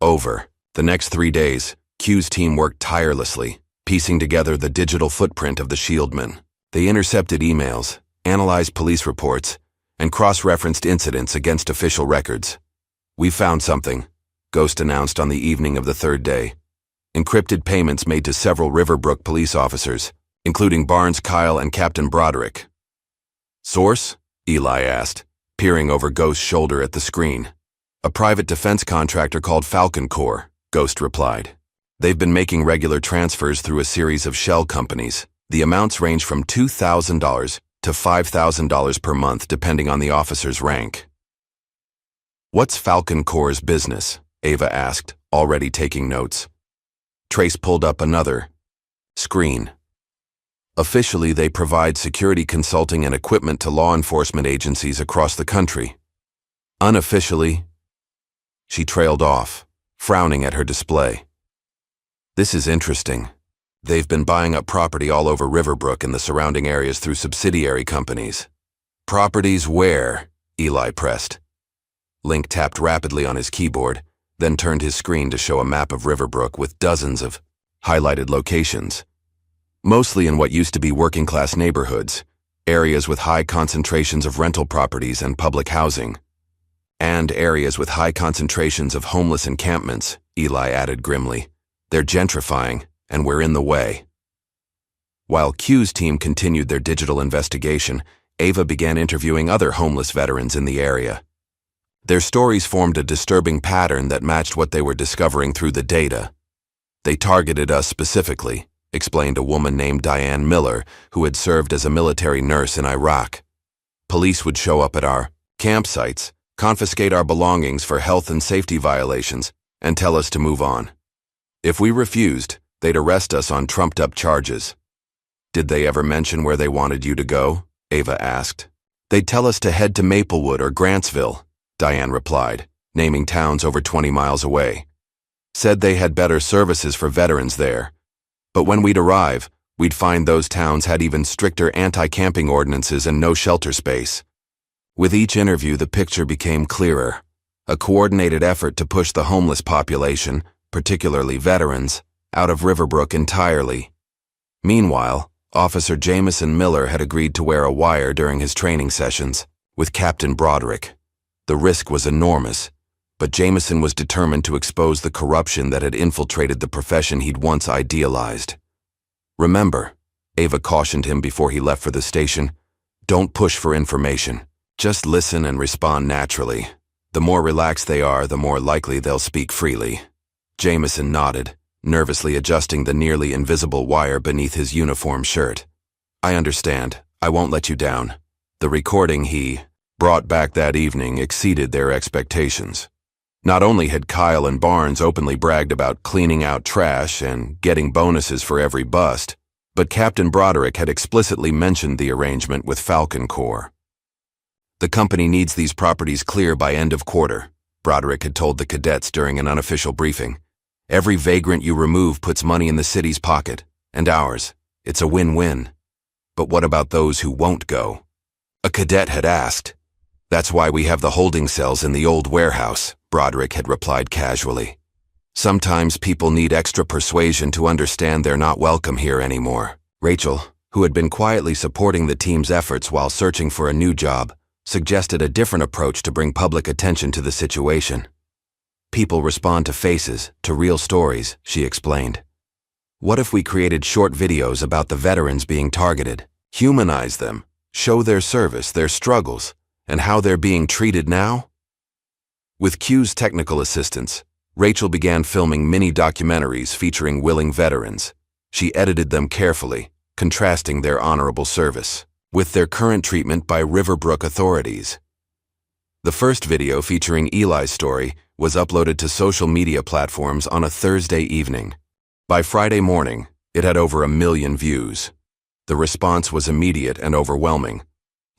Over. The next 3 days, Q's team worked tirelessly, piecing together the digital footprint of the Shieldmen. They intercepted emails, analyzed police reports, and cross-referenced incidents against official records. We found something, Ghost announced on the evening of the third day. Encrypted payments made to several Riverbrook police officers, including Barnes, Kyle, and Captain Broderick. Source? Eli asked, peering over Ghost's shoulder at the screen. A private defense contractor called Falcon Corps, Ghost replied. They've been making regular transfers through a series of shell companies. The amounts range from $2,000 to $5,000 per month depending on the officer's rank. What's Falcon Corps' business? Ava asked, already taking notes. Trace pulled up another screen. Officially, they provide security consulting and equipment to law enforcement agencies across the country. Unofficially, she trailed off, frowning at her display. This is interesting. They've been buying up property all over Riverbrook and the surrounding areas through subsidiary companies. Properties where? Eli pressed. Link tapped rapidly on his keyboard, then turned his screen to show a map of Riverbrook with dozens of highlighted locations. Mostly in what used to be working-class neighborhoods, areas with high concentrations of rental properties and public housing, and areas with high concentrations of homeless encampments, Eli added grimly. They're gentrifying, and we're in the way. While Q's team continued their digital investigation, Ava began interviewing other homeless veterans in the area. Their stories formed a disturbing pattern that matched what they were discovering through the data. They targeted us specifically, explained a woman named Diane Miller, who had served as a military nurse in Iraq. Police would show up at our campsites, confiscate our belongings for health and safety violations, and tell us to move on. If we refused, they'd arrest us on trumped-up charges. Did they ever mention where they wanted you to go? Ava asked. They'd tell us to head to Maplewood or Grantsville, Diane replied, naming towns over 20 miles away. Said they had better services for veterans there. But when we'd arrive, we'd find those towns had even stricter anti-camping ordinances and no shelter space. With each interview, the picture became clearer. A coordinated effort to push the homeless population, particularly veterans, out of Riverbrook entirely. Meanwhile, Officer Jameson Miller had agreed to wear a wire during his training sessions with Captain Broderick. The risk was enormous, but Jameson was determined to expose the corruption that had infiltrated the profession he'd once idealized. Remember, Ava cautioned him before he left for the station, don't push for information. Just listen and respond naturally. The more relaxed they are, the more likely they'll speak freely. Jameson nodded, nervously adjusting the nearly invisible wire beneath his uniform shirt. I understand. I won't let you down. The recording he brought back that evening exceeded their expectations. Not only had Kyle and Barnes openly bragged about cleaning out trash and getting bonuses for every bust, but Captain Broderick had explicitly mentioned the arrangement with Falcon Corps. The company needs these properties clear by end of quarter, Broderick had told the cadets during an unofficial briefing. Every vagrant you remove puts money in the city's pocket, and ours. It's a win-win. But what about those who won't go? A cadet had asked. That's why we have the holding cells in the old warehouse, Broderick had replied casually. Sometimes people need extra persuasion to understand they're not welcome here anymore. Rachel, who had been quietly supporting the team's efforts while searching for a new job, suggested a different approach to bring public attention to the situation. People respond to faces, to real stories, she explained. What if we created short videos about the veterans being targeted, humanize them, show their service, their struggles, and how they're being treated now? With Q's technical assistance, Rachel began filming mini-documentaries featuring willing veterans. She edited them carefully, contrasting their honorable service with their current treatment by Riverbrook authorities. The first video featuring Eli's story was uploaded to social media platforms on a Thursday evening. By Friday morning, it had over 1 million views. The response was immediate and overwhelming.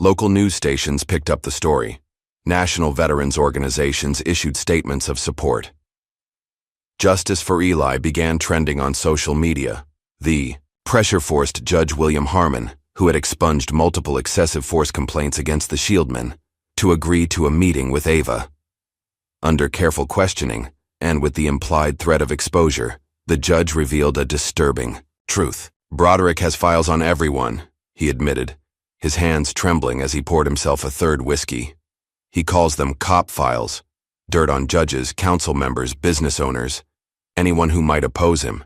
Local news stations picked up the story. National veterans organizations issued statements of support. Justice for Eli began trending on social media. The pressure forced Judge William Harmon, who had expunged multiple excessive force complaints against the Shieldmen, to agree to a meeting with Ava. Under careful questioning, and with the implied threat of exposure, the judge revealed a disturbing truth. Broderick has files on everyone, he admitted, his hands trembling as he poured himself a third whiskey. He calls them cop files, dirt on judges, council members, business owners, anyone who might oppose him.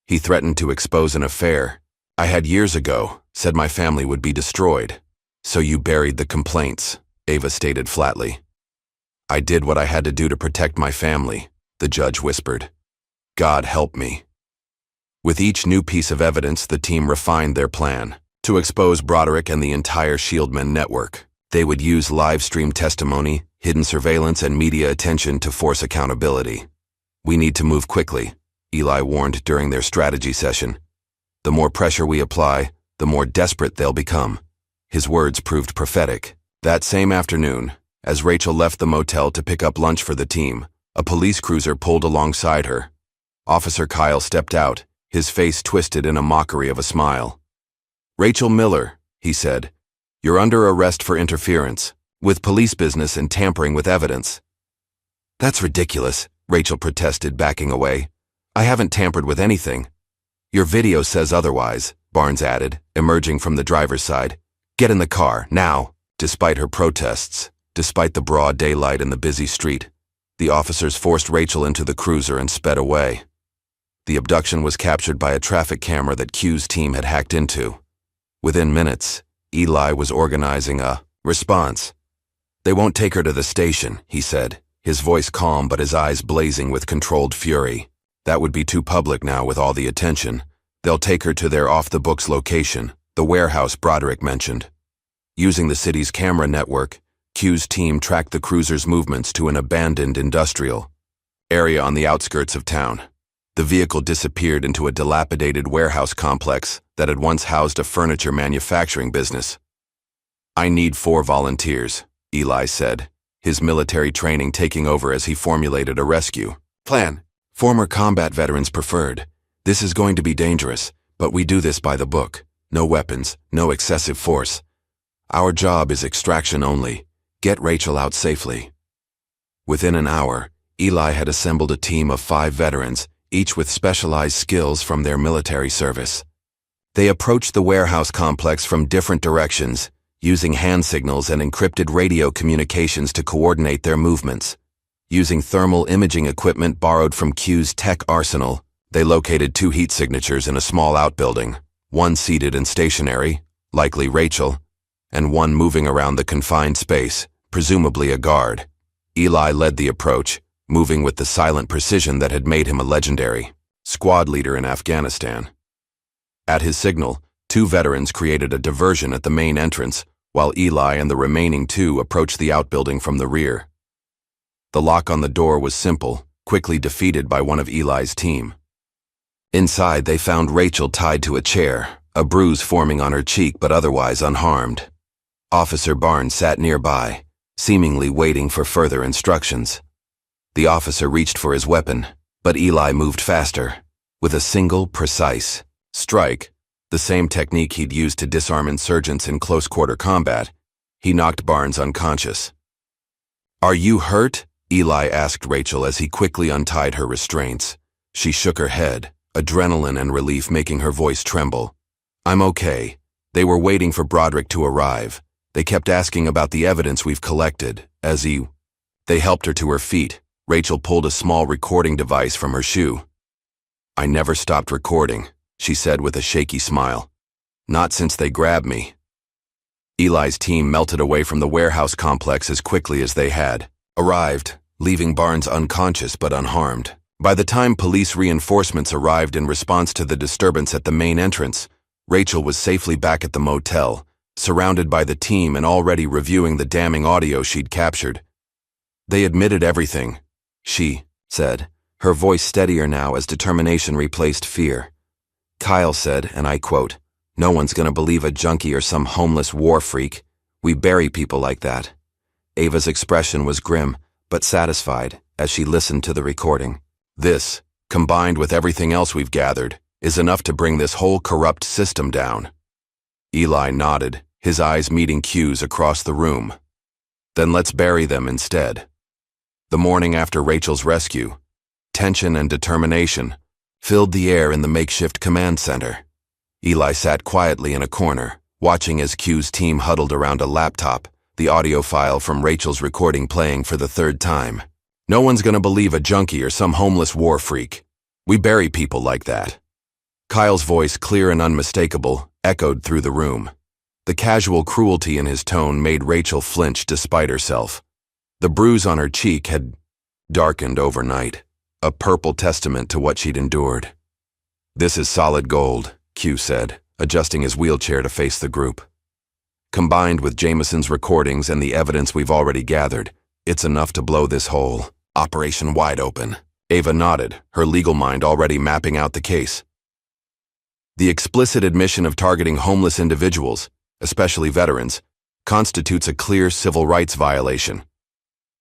He threatened to expose an affair I had years ago, said my family would be destroyed. So you buried the complaints, Ava stated flatly. I did what I had to do to protect my family, the judge whispered. God help me. With each new piece of evidence, the team refined their plan to expose Broderick and the entire Shieldmen network. They would use live-stream testimony, hidden surveillance, and media attention to force accountability. We need to move quickly, Eli warned during their strategy session. The more pressure we apply, the more desperate they'll become. His words proved prophetic. That same afternoon, as Rachel left the motel to pick up lunch for the team, a police cruiser pulled alongside her. Officer Kyle stepped out, his face twisted in a mockery of a smile. Rachel Miller, he said, you're under arrest for interference with police business and tampering with evidence. That's ridiculous, Rachel protested, backing away. I haven't tampered with anything. Your video says otherwise, Barnes added, emerging from the driver's side. Get in the car, now. Despite her protests, despite the broad daylight and the busy street, the officers forced Rachel into the cruiser and sped away. The abduction was captured by a traffic camera that Q's team had hacked into. Within minutes, Eli was organizing a response. They won't take her to the station, he said, his voice calm but his eyes blazing with controlled fury. That would be too public now with all the attention. They'll take her to their off-the-books location, the warehouse Broderick mentioned. Using the city's camera network, Q's team tracked the cruiser's movements to an abandoned industrial area on the outskirts of town. The vehicle disappeared into a dilapidated warehouse complex that had once housed a furniture manufacturing business. I need 4 volunteers, Eli said, his military training taking over as he formulated a rescue plan. Former combat veterans preferred. This is going to be dangerous, but we do this by the book. No weapons, no excessive force. Our job is extraction only. Get Rachel out safely. Within an hour, Eli had assembled a team of 5 veterans, each with specialized skills from their military service. They approached the warehouse complex from different directions, using hand signals and encrypted radio communications to coordinate their movements. Using thermal imaging equipment borrowed from Q's tech arsenal, they located 2 heat signatures in a small outbuilding, one seated and stationary, likely Rachel, and one moving around the confined space, presumably a guard. Eli led the approach, moving with the silent precision that had made him a legendary squad leader in Afghanistan. At his signal, 2 veterans created a diversion at the main entrance, while Eli and the remaining 2 approached the outbuilding from the rear. The lock on the door was simple, quickly defeated by one of Eli's team. Inside, they found Rachel tied to a chair, a bruise forming on her cheek but otherwise unharmed. Officer Barnes sat nearby, seemingly waiting for further instructions. The officer reached for his weapon, but Eli moved faster. With a single, precise strike, the same technique he'd used to disarm insurgents in close-quarter combat, he knocked Barnes unconscious. Are you hurt? Eli asked Rachel as he quickly untied her restraints. She shook her head, adrenaline and relief making her voice tremble. I'm okay, They were waiting for Broderick to arrive. They kept asking about the evidence we've collected, They helped her to her feet. Rachel pulled a small recording device from her shoe. "I never stopped recording," she said with a shaky smile. "Not since they grabbed me." Eli's team melted away from the warehouse complex as quickly as they had arrived, leaving Barnes unconscious but unharmed. By the time police reinforcements arrived in response to the disturbance at the main entrance, Rachel was safely back at the motel, surrounded by the team and already reviewing the damning audio she'd captured. "They admitted everything," she said, her voice steadier now as determination replaced fear. "Kyle said, and I quote, 'No one's gonna believe a junkie or some homeless war freak. We bury people like that.'" Ava's expression was grim, but satisfied, as she listened to the recording. "This, combined with everything else we've gathered, is enough to bring this whole corrupt system down." Eli nodded, his eyes meeting Q's across the room. "Then let's bury them instead." The morning after Rachel's rescue, tension and determination filled the air in the makeshift command center. Eli sat quietly in a corner, watching as Q's team huddled around a laptop, the audio file from Rachel's recording playing for the third time. "No one's gonna believe a junkie or some homeless war freak. We bury people like that." Kyle's voice, clear and unmistakable, echoed through the room. The casual cruelty in his tone made Rachel flinch despite herself. The bruise on her cheek had darkened overnight, a purple testament to what she'd endured. "This is solid gold," Q said, adjusting his wheelchair to face the group. "Combined with Jameson's recordings and the evidence we've already gathered, it's enough to blow this whole operation wide open." Ava nodded, her legal mind already mapping out the case. "The explicit admission of targeting homeless individuals, especially veterans, constitutes a clear civil rights violation.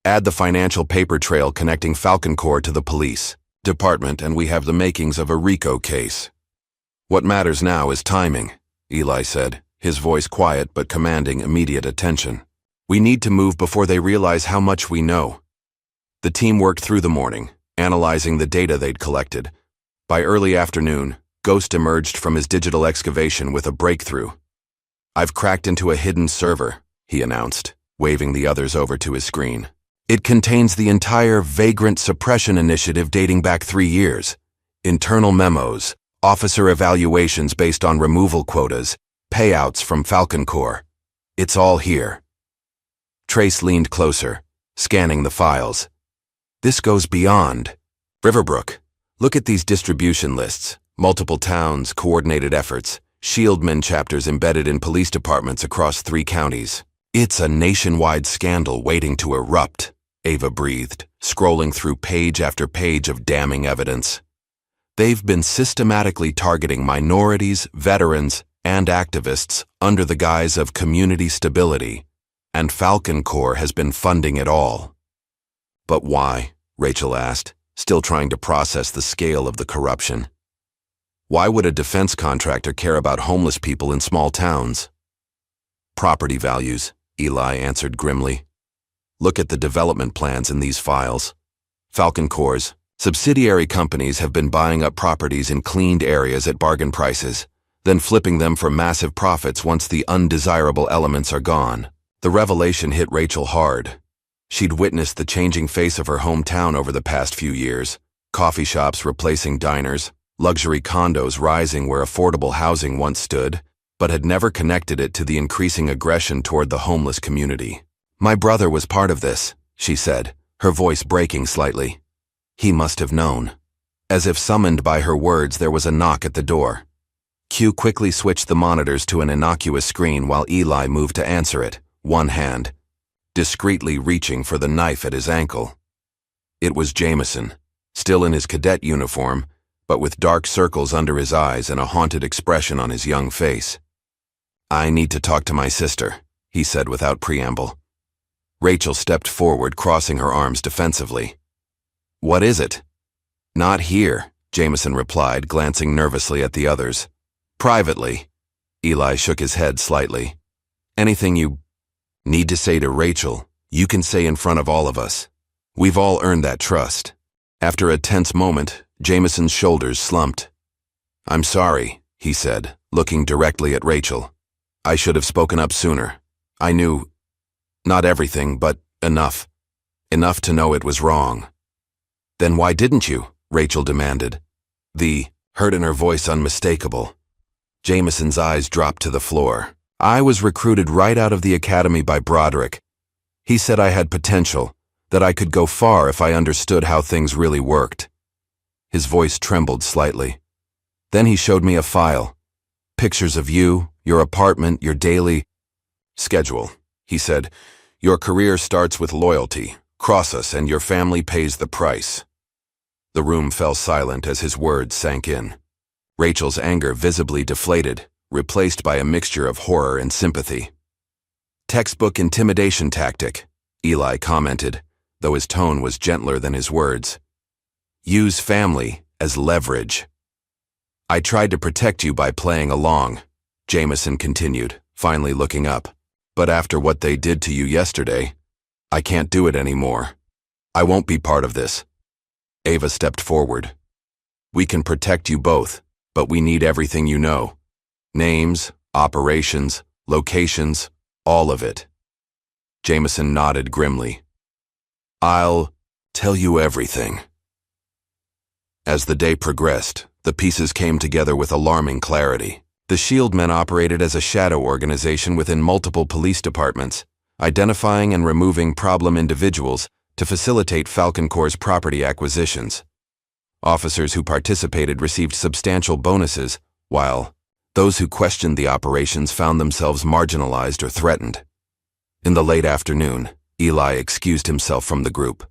Add the financial paper trail connecting Falcon Corps to the police department and we have the makings of a RICO case." "What matters now is timing," Eli said, his voice quiet but commanding immediate attention. "We need to move before they realize how much we know." The team worked through the morning, analyzing the data they'd collected. By early afternoon, Ghost emerged from his digital excavation with a breakthrough. "I've cracked into a hidden server," he announced, waving the others over to his screen. "It contains the entire vagrant suppression initiative dating back 3 years. Internal memos, officer evaluations based on removal quotas, payouts from Falcon Corps. It's all here." Trace leaned closer, scanning the files. "This goes beyond Riverbrook. Look at these distribution lists. Multiple towns, coordinated efforts, Shieldmen chapters embedded in police departments across 3 counties. It's a nationwide scandal waiting to erupt," Ava breathed, scrolling through page after page of damning evidence. "They've been systematically targeting minorities, veterans, and activists under the guise of community stability, and Falcon Corps has been funding it all." "But why?" Rachel asked, still trying to process the scale of the corruption. "Why would a defense contractor care about homeless people in small towns?" "Property values," Eli answered grimly. "Look at the development plans in these files. Falcon Corps' subsidiary companies have been buying up properties in cleaned areas at bargain prices, then flipping them for massive profits once the undesirable elements are gone." The revelation hit Rachel hard. She'd witnessed the changing face of her hometown over the past few years, coffee shops replacing diners, luxury condos rising where affordable housing once stood, but had never connected it to the increasing aggression toward the homeless community. "My brother was part of this," she said, her voice breaking slightly. "He must have known." As if summoned by her words, there was a knock at the door. Q quickly switched the monitors to an innocuous screen while Eli moved to answer it, one hand discreetly reaching for the knife at his ankle. It was Jameson, still in his cadet uniform, but with dark circles under his eyes and a haunted expression on his young face. "I need to talk to my sister," he said without preamble. Rachel stepped forward, crossing her arms defensively. "What is it?" "Not here," Jameson replied, glancing nervously at the others. "Privately." Eli shook his head slightly. "Anything you need to say to Rachel, you can say in front of all of us. We've all earned that trust." After a tense moment, Jameson's shoulders slumped. "I'm sorry," he said, looking directly at Rachel. I should have spoken up sooner. I knew, not everything, but enough. Enough to know it was wrong. Then why didn't you? Rachel demanded. The hurt in her voice unmistakable. Jameson's eyes dropped to the floor. I was recruited right out of the academy by Broderick. He said I had potential, that I could go far if I understood how things really worked. His voice trembled slightly. Then he showed me a file. Pictures of you, your apartment, your daily schedule. He said, "Your career starts with loyalty. Cross us and your family pays the price." The room fell silent as his words sank in. Rachel's anger visibly deflated, replaced by a mixture of horror and sympathy. "Textbook intimidation tactic," Eli commented, though his tone was gentler than his words. "Use family as leverage." "I tried to protect you by playing along," Jameson continued, finally looking up. "But after what they did to you yesterday, I can't do it anymore. I won't be part of this." Ava stepped forward. "We can protect you both, but we need everything you know. Names, operations, locations, all of it." Jameson nodded grimly. "I'll tell you everything." As the day progressed, the pieces came together with alarming clarity. The SHIELD men operated as a shadow organization within multiple police departments, identifying and removing problem individuals to facilitate Falcon Corps' property acquisitions. Officers who participated received substantial bonuses, while those who questioned the operations found themselves marginalized or threatened. In the late afternoon, Eli excused himself from the group.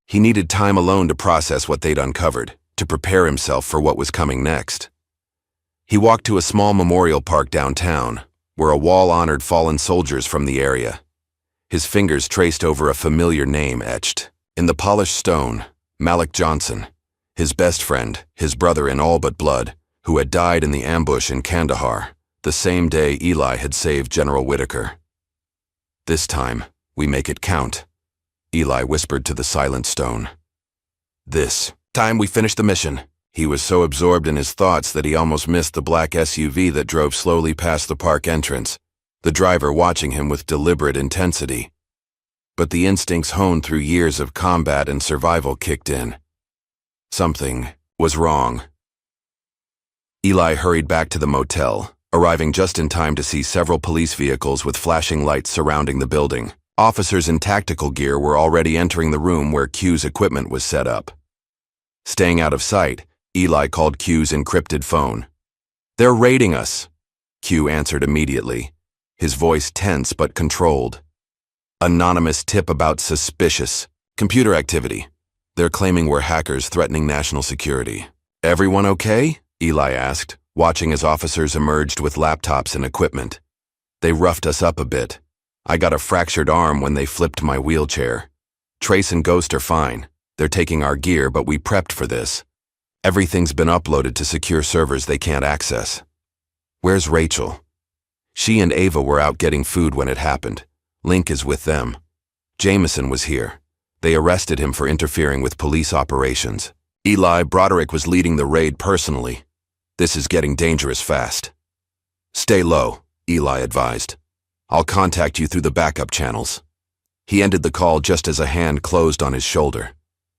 He needed time alone to process what they'd uncovered, to prepare himself for what was coming next. He walked to a small memorial park downtown, where a wall honored fallen soldiers from the area. His fingers traced over a familiar name etched in the polished stone: Malik Johnson, his best friend, his brother in all but blood, who had died in the ambush in Kandahar, the same day Eli had saved General Whitaker. "This time, we make it count," Eli whispered to the silent stone. "This time we finish the mission." He was so absorbed in his thoughts that he almost missed the black SUV that drove slowly past the park entrance, the driver watching him with deliberate intensity. But the instincts honed through years of combat and survival kicked in. Something was wrong. Eli hurried back to the motel, arriving just in time to see several police vehicles with flashing lights surrounding the building. Officers in tactical gear were already entering the room where Q's equipment was set up. Staying out of sight, Eli called Q's encrypted phone. "They're raiding us," Q answered immediately, his voice tense but controlled. "Anonymous tip about suspicious computer activity. They're claiming we're hackers threatening national security." "Everyone okay?" Eli asked, watching as officers emerged with laptops and equipment. "They roughed us up a bit. I got a fractured arm when they flipped my wheelchair. Trace and Ghost are fine. They're taking our gear, but we prepped for this. Everything's been uploaded to secure servers they can't access." "Where's Rachel?" "She and Ava were out getting food when it happened. Link is with them. Jameson was here. They arrested him for interfering with police operations. Eli Broderick was leading the raid personally. This is getting dangerous fast." "Stay low," Eli advised. "I'll contact you through the backup channels." He ended the call just as a hand closed on his shoulder.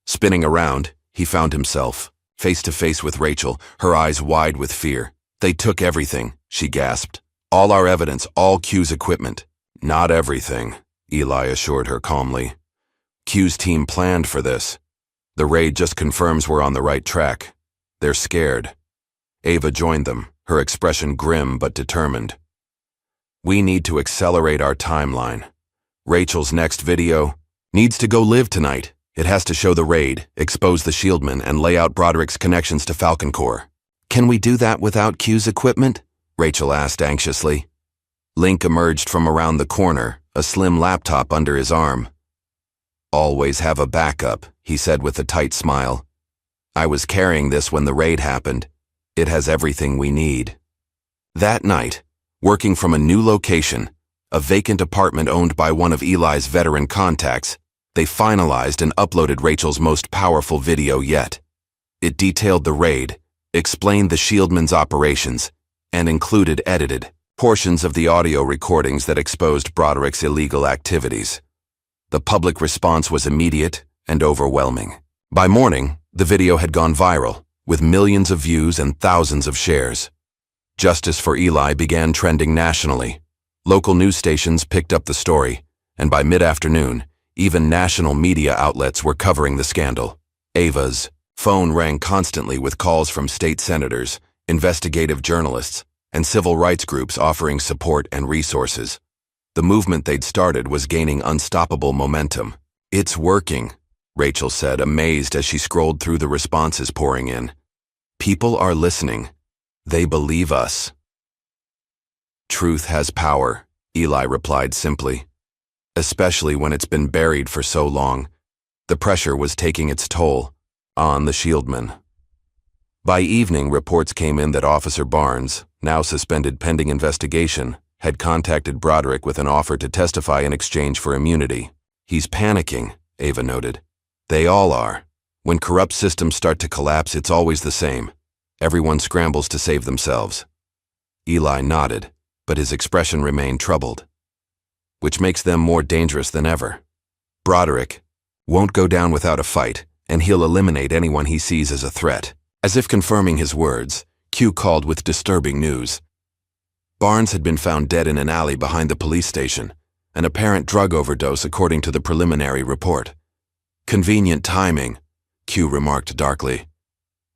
Spinning around, he found himself face to face with Rachel, her eyes wide with fear. "They took everything," she gasped. "All our evidence, all Q's equipment." "Not everything," Eli assured her calmly. "Q's team planned for this. The raid just confirms we're on the right track. They're scared." Ava joined them, her expression grim but determined. "We need to accelerate our timeline. Rachel's next video needs to go live tonight. It has to show the raid, expose the shieldmen, and lay out Broderick's connections to Falcon Corps." "Can we do that without Q's equipment?" Rachel asked anxiously. Link emerged from around the corner, a slim laptop under his arm. "Always have a backup," he said with a tight smile. "I was carrying this when the raid happened. It has everything we need." That night, working from a new location, a vacant apartment owned by one of Eli's veteran contacts, they finalized and uploaded Rachel's most powerful video yet. It detailed the raid, explained the Shieldmen's operations, and included edited, portions of the audio recordings that exposed Broderick's illegal activities. The public response was immediate and overwhelming. By morning, the video had gone viral, with millions of views and thousands of shares. Justice for Eli began trending nationally. Local news stations picked up the story, and by mid-afternoon, even national media outlets were covering the scandal. Ava's phone rang constantly with calls from state senators, investigative journalists, and civil rights groups offering support and resources. The movement they'd started was gaining unstoppable momentum. "It's working," Rachel said, amazed as she scrolled through the responses pouring in. "People are listening. They believe us." "Truth has power," Eli replied simply. "Especially when it's been buried for so long." The pressure was taking its toll on the Shieldmen. By evening, reports came in that Officer Barnes, now suspended pending investigation, had contacted Broderick with an offer to testify in exchange for immunity. "He's panicking," Ava noted. "They all are. When corrupt systems start to collapse, it's always the same. Everyone scrambles to save themselves." Eli nodded, but his expression remained troubled. "Which makes them more dangerous than ever. Broderick won't go down without a fight, and he'll eliminate anyone he sees as a threat." As if confirming his words, Q called with disturbing news. Barnes had been found dead in an alley behind the police station, an apparent drug overdose according to the preliminary report. "Convenient timing," Q remarked darkly.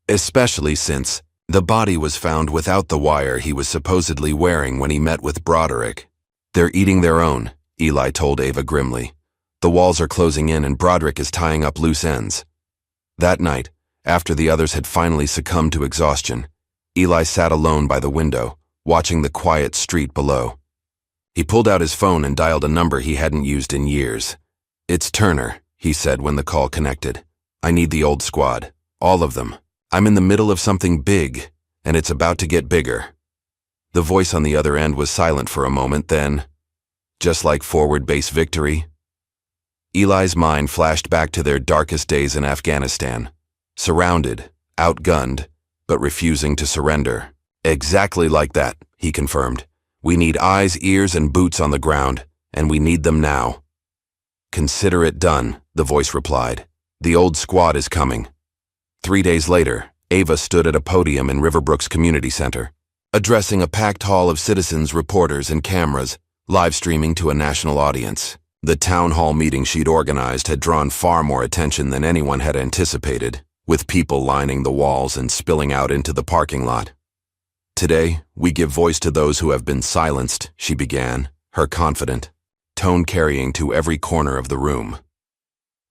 "Especially since the body was found without the wire he was supposedly wearing when he met with Broderick." "They're eating their own," Eli told Ava grimly. "The walls are closing in and Broderick is tying up loose ends." That night, after the others had finally succumbed to exhaustion, Eli sat alone by the window, watching the quiet street below. He pulled out his phone and dialed a number he hadn't used in years. "It's Turner," he said when the call connected. "I need the old squad. All of them. I'm in the middle of something big, and it's about to get bigger." The voice on the other end was silent for a moment, then, "Just like forward base victory?" Eli's mind flashed back to their darkest days in Afghanistan. Surrounded, outgunned, but refusing to surrender. "Exactly like that," he confirmed. "We need eyes, ears, and boots on the ground, and we need them now." "Consider it done," the voice replied. "The old squad is coming." 3 days later, Ava stood at a podium in Riverbrook's community center, addressing a packed hall of citizens, reporters, and cameras, live streaming to a national audience. The town hall meeting she'd organized had drawn far more attention than anyone had anticipated, with people lining the walls and spilling out into the parking lot. "Today, we give voice to those who have been silenced," she began, her confident tone carrying to every corner of the room.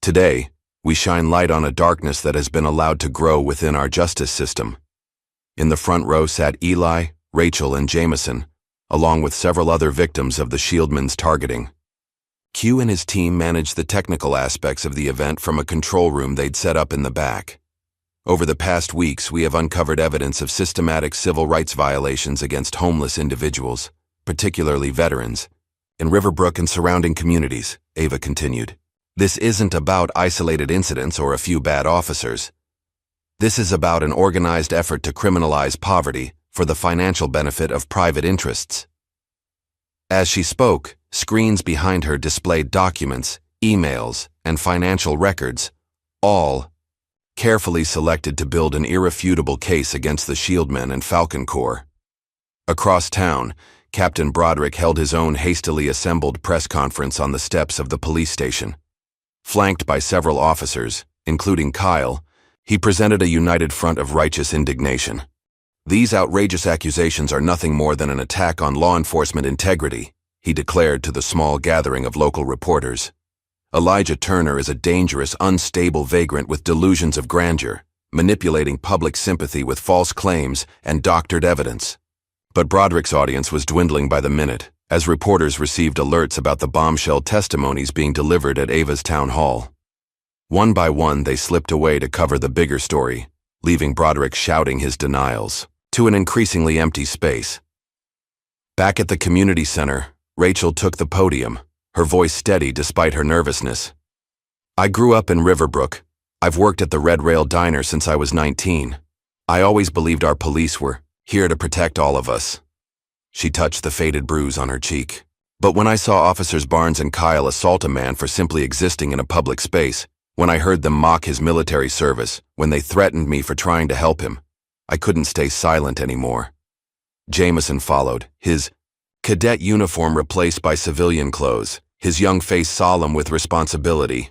"Today, we shine light on a darkness that has been allowed to grow within our justice system." In the front row sat Eli, Rachel, and Jameson, along with several other victims of the Shieldmen's targeting. Q and his team managed the technical aspects of the event from a control room they'd set up in the back. Over the past weeks, we have uncovered evidence of systematic civil rights violations against homeless individuals, particularly veterans, in Riverbrook and surrounding communities, Ava continued. "This isn't about isolated incidents or a few bad officers. This is about an organized effort to criminalize poverty for the financial benefit of private interests." As she spoke, screens behind her displayed documents, emails, and financial records, all carefully selected to build an irrefutable case against the Shieldmen and Falcon Corps. Across town, Captain Broderick held his own hastily assembled press conference on the steps of the police station. Flanked by several officers, including Kyle, he presented a united front of righteous indignation. "These outrageous accusations are nothing more than an attack on law enforcement integrity," he declared to the small gathering of local reporters. "Elijah Turner is a dangerous, unstable vagrant with delusions of grandeur, manipulating public sympathy with false claims and doctored evidence." But Broderick's audience was dwindling by the minute, as reporters received alerts about the bombshell testimonies being delivered at Ava's town hall. One by one, they slipped away to cover the bigger story, leaving Broderick shouting his denials to an increasingly empty space. Back at the community center, Rachel took the podium, her voice steady despite her nervousness. "I grew up in Riverbrook. I've worked at the Red Rail Diner since I was 19. I always believed our police were here to protect all of us." She touched the faded bruise on her cheek. But when I saw Officers Barnes and Kyle assault a man for simply existing in a public space, when I heard them mock his military service, when they threatened me for trying to help him, I couldn't stay silent anymore. Jameson followed, his cadet uniform replaced by civilian clothes, his young face solemn with responsibility.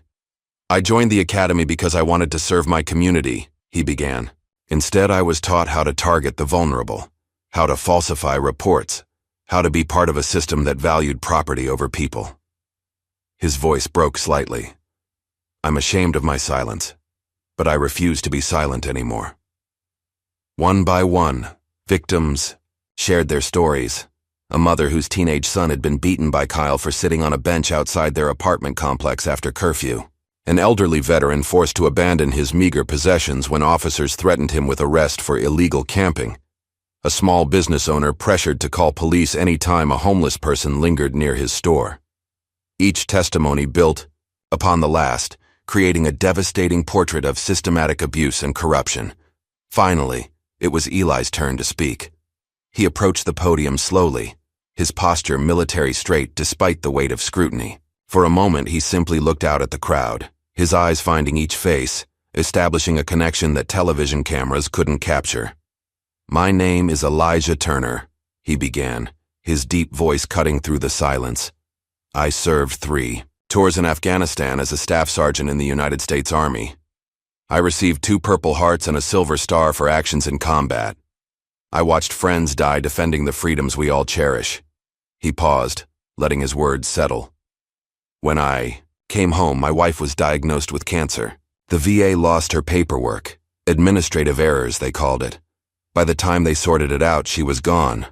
"I joined the academy because I wanted to serve my community," he began. "Instead, I was taught how to target the vulnerable, how to falsify reports, how to be part of a system that valued property over people." His voice broke slightly. "I'm ashamed of my silence, but I refuse to be silent anymore." One by one, victims shared their stories. A mother whose teenage son had been beaten by Kyle for sitting on a bench outside their apartment complex after curfew. An elderly veteran forced to abandon his meager possessions when officers threatened him with arrest for illegal camping. A small business owner pressured to call police any time a homeless person lingered near his store. Each testimony built upon the last, creating a devastating portrait of systematic abuse and corruption. Finally, it was Eli's turn to speak. He approached the podium slowly, his posture military straight despite the weight of scrutiny. For a moment, he simply looked out at the crowd, his eyes finding each face, establishing a connection that television cameras couldn't capture. "My name is Elijah Turner," he began, his deep voice cutting through the silence. "I served 3 tours in Afghanistan as a staff sergeant in the United States Army. I received 2 Purple Hearts and a Silver Star for actions in combat. I watched friends die defending the freedoms we all cherish." He paused, letting his words settle. "When I came home, my wife was diagnosed with cancer. The VA lost her paperwork. Administrative errors, they called it. By the time they sorted it out, she was gone.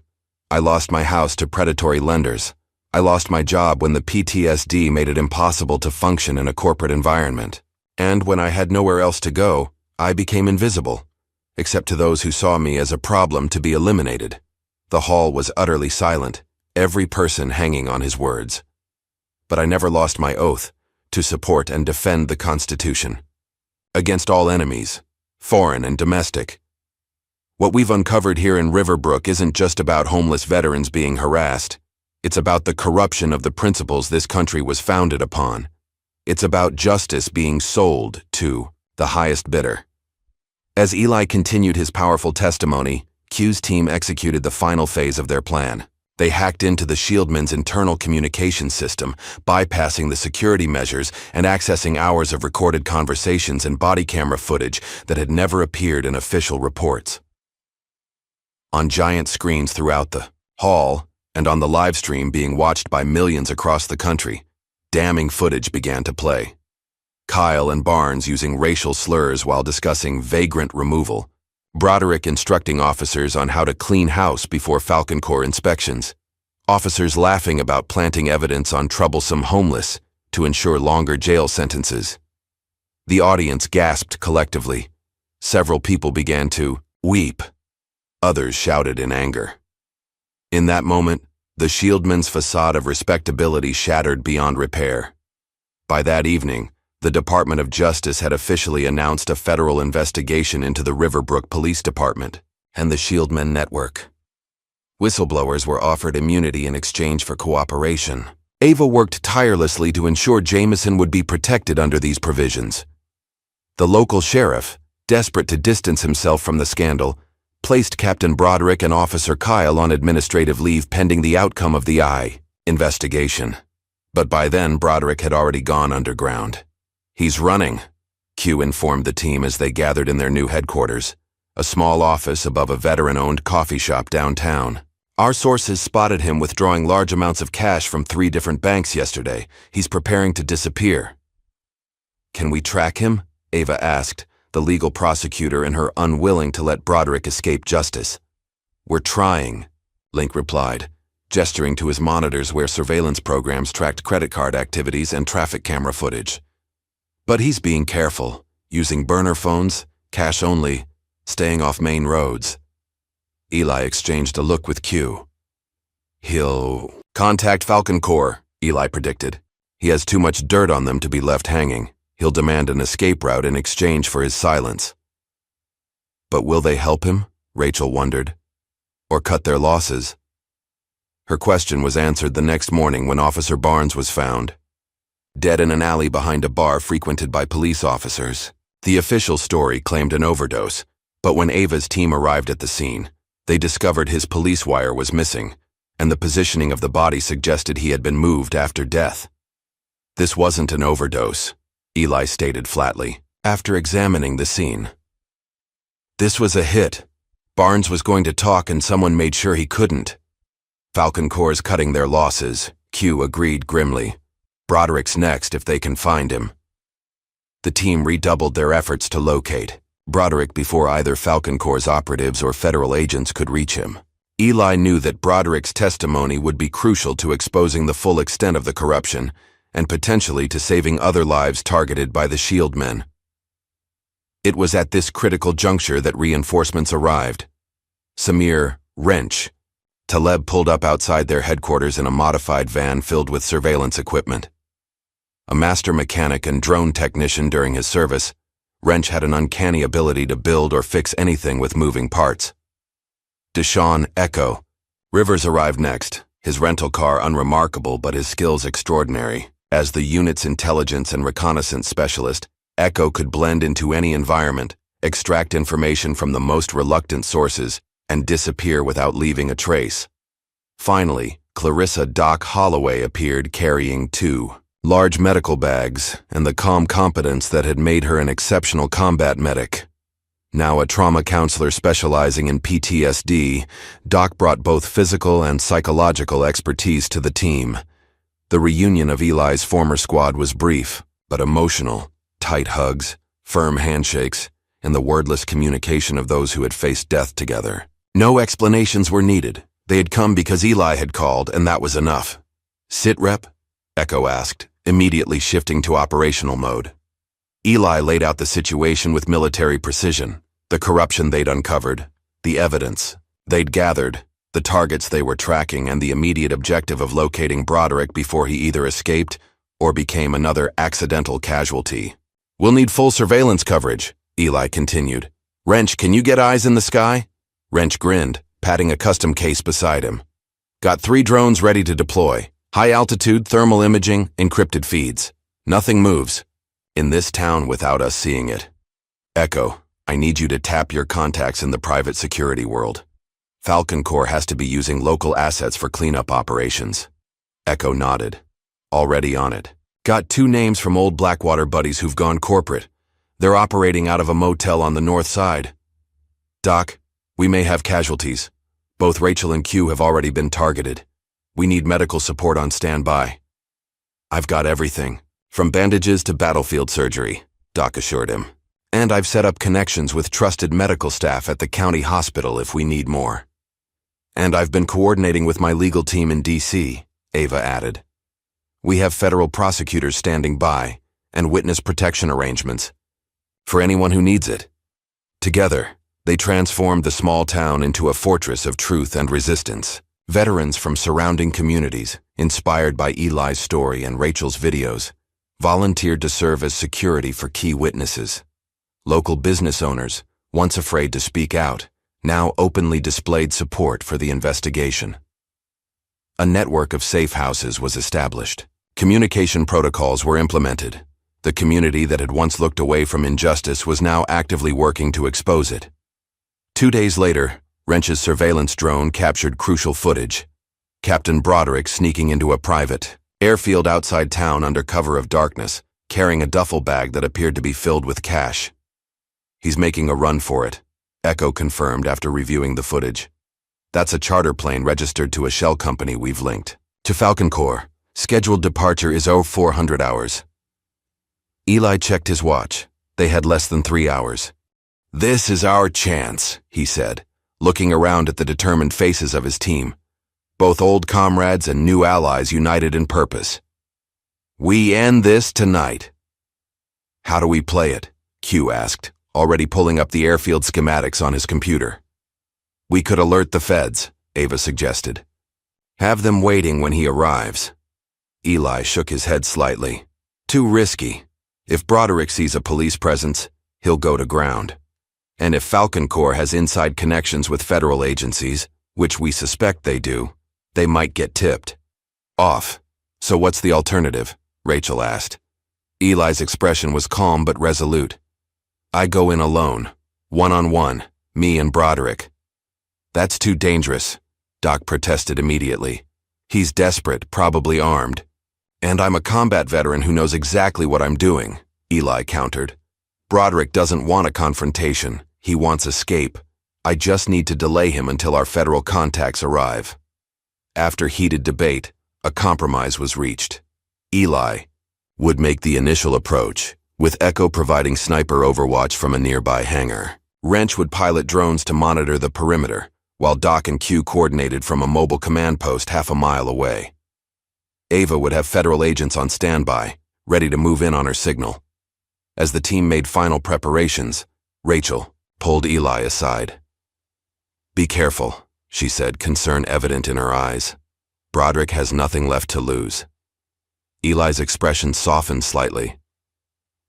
I lost my house to predatory lenders. I lost my job when the PTSD made it impossible to function in a corporate environment. And when I had nowhere else to go, I became invisible, except to those who saw me as a problem to be eliminated." The hall was utterly silent, every person hanging on his words. "But I never lost my oath to support and defend the Constitution. Against all enemies, foreign and domestic. What we've uncovered here in Riverbrook isn't just about homeless veterans being harassed. It's about the corruption of the principles this country was founded upon. It's about justice being sold to the highest bidder." As Eli continued his powerful testimony, Q's team executed the final phase of their plan. They hacked into the Shieldmen's internal communication system, bypassing the security measures and accessing hours of recorded conversations and body camera footage that had never appeared in official reports. On giant screens throughout the hall, and on the live stream being watched by millions across the country, damning footage began to play. Kyle and Barnes using racial slurs while discussing vagrant removal, Broderick instructing officers on how to clean house before Falcon Corps inspections, officers laughing about planting evidence on troublesome homeless to ensure longer jail sentences. The audience gasped collectively. Several people began to weep. Others shouted in anger. In that moment, the Shieldmen's facade of respectability shattered beyond repair. By that evening, the Department of Justice had officially announced a federal investigation into the Riverbrook Police Department and the Shieldmen Network. Whistleblowers were offered immunity in exchange for cooperation. Ava worked tirelessly to ensure Jameson would be protected under these provisions. The local sheriff, desperate to distance himself from the scandal, placed Captain Broderick and Officer Kyle on administrative leave pending the outcome of the investigation. But by then, Broderick had already gone underground. "He's running," Q informed the team as they gathered in their new headquarters, a small office above a veteran-owned coffee shop downtown. "Our sources spotted him withdrawing large amounts of cash from 3 different banks yesterday. He's preparing to disappear." "Can we track him?" Ava asked, the legal prosecutor and her unwilling to let Broderick escape justice. "We're trying," Link replied, gesturing to his monitors where surveillance programs tracked credit card activities and traffic camera footage. "But he's being careful, using burner phones, cash only, staying off main roads." Eli exchanged a look with Q. "He'll contact Falcon Corps," Eli predicted. "He has too much dirt on them to be left hanging. He'll demand an escape route in exchange for his silence." "But will they help him?" Rachel wondered. "Or cut their losses?" Her question was answered the next morning when Officer Barnes was found, dead in an alley behind a bar frequented by police officers. The official story claimed an overdose, but when Ava's team arrived at the scene, they discovered his police wire was missing, and the positioning of the body suggested he had been moved after death. This wasn't an overdose, Eli stated flatly, after examining the scene. This was a hit. Barnes was going to talk and someone made sure he couldn't. Falcon Corps cutting their losses, Q agreed grimly. Broderick's next if they can find him. The team redoubled their efforts to locate Broderick before either Falcon Corps operatives or federal agents could reach him. Eli knew that Broderick's testimony would be crucial to exposing the full extent of the corruption and potentially to saving other lives targeted by the Shield men. It was at this critical juncture that reinforcements arrived. Samir, Wrench, Taleb pulled up outside their headquarters in a modified van filled with surveillance equipment. A master mechanic and drone technician during his service, Wrench had an uncanny ability to build or fix anything with moving parts. Deshaun, Echo. Rivers arrived next, his rental car unremarkable but his skills extraordinary. As the unit's intelligence and reconnaissance specialist, Echo could blend into any environment, extract information from the most reluctant sources, and disappear without leaving a trace. Finally, Clarissa Doc Holloway appeared carrying 2 large medical bags and the calm competence that had made her an exceptional combat medic. Now a trauma counselor specializing in PTSD, Doc brought both physical and psychological expertise to the team. The reunion of Eli's former squad was brief, but emotional. Tight hugs, firm handshakes, and the wordless communication of those who had faced death together. No explanations were needed. They had come because Eli had called, and that was enough. "Sit, Rep?" Echo asked, immediately shifting to operational mode. Eli laid out the situation with military precision. The corruption they'd uncovered, the evidence they'd gathered, the targets they were tracking, and the immediate objective of locating Broderick before he either escaped or became another accidental casualty. "We'll need full surveillance coverage," Eli continued. "Wrench, can you get eyes in the sky?" Wrench grinned, patting a custom case beside him. "Got 3 drones ready to deploy. High-altitude thermal imaging, encrypted feeds. Nothing moves in this town without us seeing it. Echo, I need you to tap your contacts in the private security world. Falcon Corps has to be using local assets for cleanup operations." Echo nodded. "Already on it. Got 2 names from old Blackwater buddies who've gone corporate. They're operating out of a motel on the north side. Doc, we may have casualties. Both Rachel and Q have already been targeted. We need medical support on standby." "I've got everything, from bandages to battlefield surgery," Doc assured him. "And I've set up connections with trusted medical staff at the county hospital if we need more." "And I've been coordinating with my legal team in D.C., Ava added. "We have federal prosecutors standing by, and witness protection arrangements, for anyone who needs it." Together, they transformed the small town into a fortress of truth and resistance. Veterans from surrounding communities, inspired by Eli's story and Rachel's videos, volunteered to serve as security for key witnesses. Local business owners, once afraid to speak out, now openly displayed support for the investigation. A network of safe houses was established. Communication protocols were implemented. The community that had once looked away from injustice was now actively working to expose it. 2 days later, Wrench's surveillance drone captured crucial footage. Captain Broderick sneaking into a private airfield outside town under cover of darkness, carrying a duffel bag that appeared to be filled with cash. "He's making a run for it," Echo confirmed after reviewing the footage. "That's a charter plane registered to a shell company we've linked. To Falcon Corps, scheduled departure is 0400 hours. Eli checked his watch. They had less than 3 hours. "This is our chance," he said, looking around at the determined faces of his team. Both old comrades and new allies united in purpose. "We end this tonight." "How do we play it?" Q asked, already pulling up the airfield schematics on his computer. "We could alert the feds," Ava suggested. "Have them waiting when he arrives." Eli shook his head slightly. "Too risky. If Broderick sees a police presence, he'll go to ground. And if Falcon Corps has inside connections with federal agencies, which we suspect they do, They might get tipped off. So what's the alternative? Rachel asked. Eli's expression was calm but resolute. I go in alone, one-on-one, me and Broderick. That's too dangerous, Doc protested immediately. He's desperate, probably armed. And I'm a combat veteran who knows exactly what I'm doing, Eli countered. Broderick doesn't want a confrontation. He wants escape. I just need to delay him until our federal contacts arrive. After heated debate, a compromise was reached. Eli would make the initial approach, with Echo providing sniper overwatch from a nearby hangar. Wrench would pilot drones to monitor the perimeter, while Doc and Q coordinated from a mobile command post half a mile away. Ava would have federal agents on standby, ready to move in on her signal. As the team made final preparations, Rachel pulled Eli aside. Be careful, she said, concern evident in her eyes. Broderick has nothing left to lose. Eli's expression softened slightly.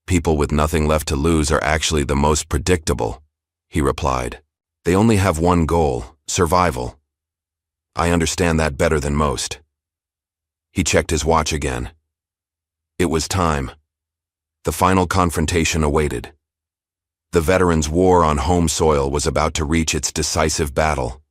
People with nothing left to lose are actually the most predictable, he replied. They only have one goal, survival. I understand that better than most. He checked his watch again. It was time. The final confrontation awaited. The veterans' war on home soil was about to reach its decisive battle.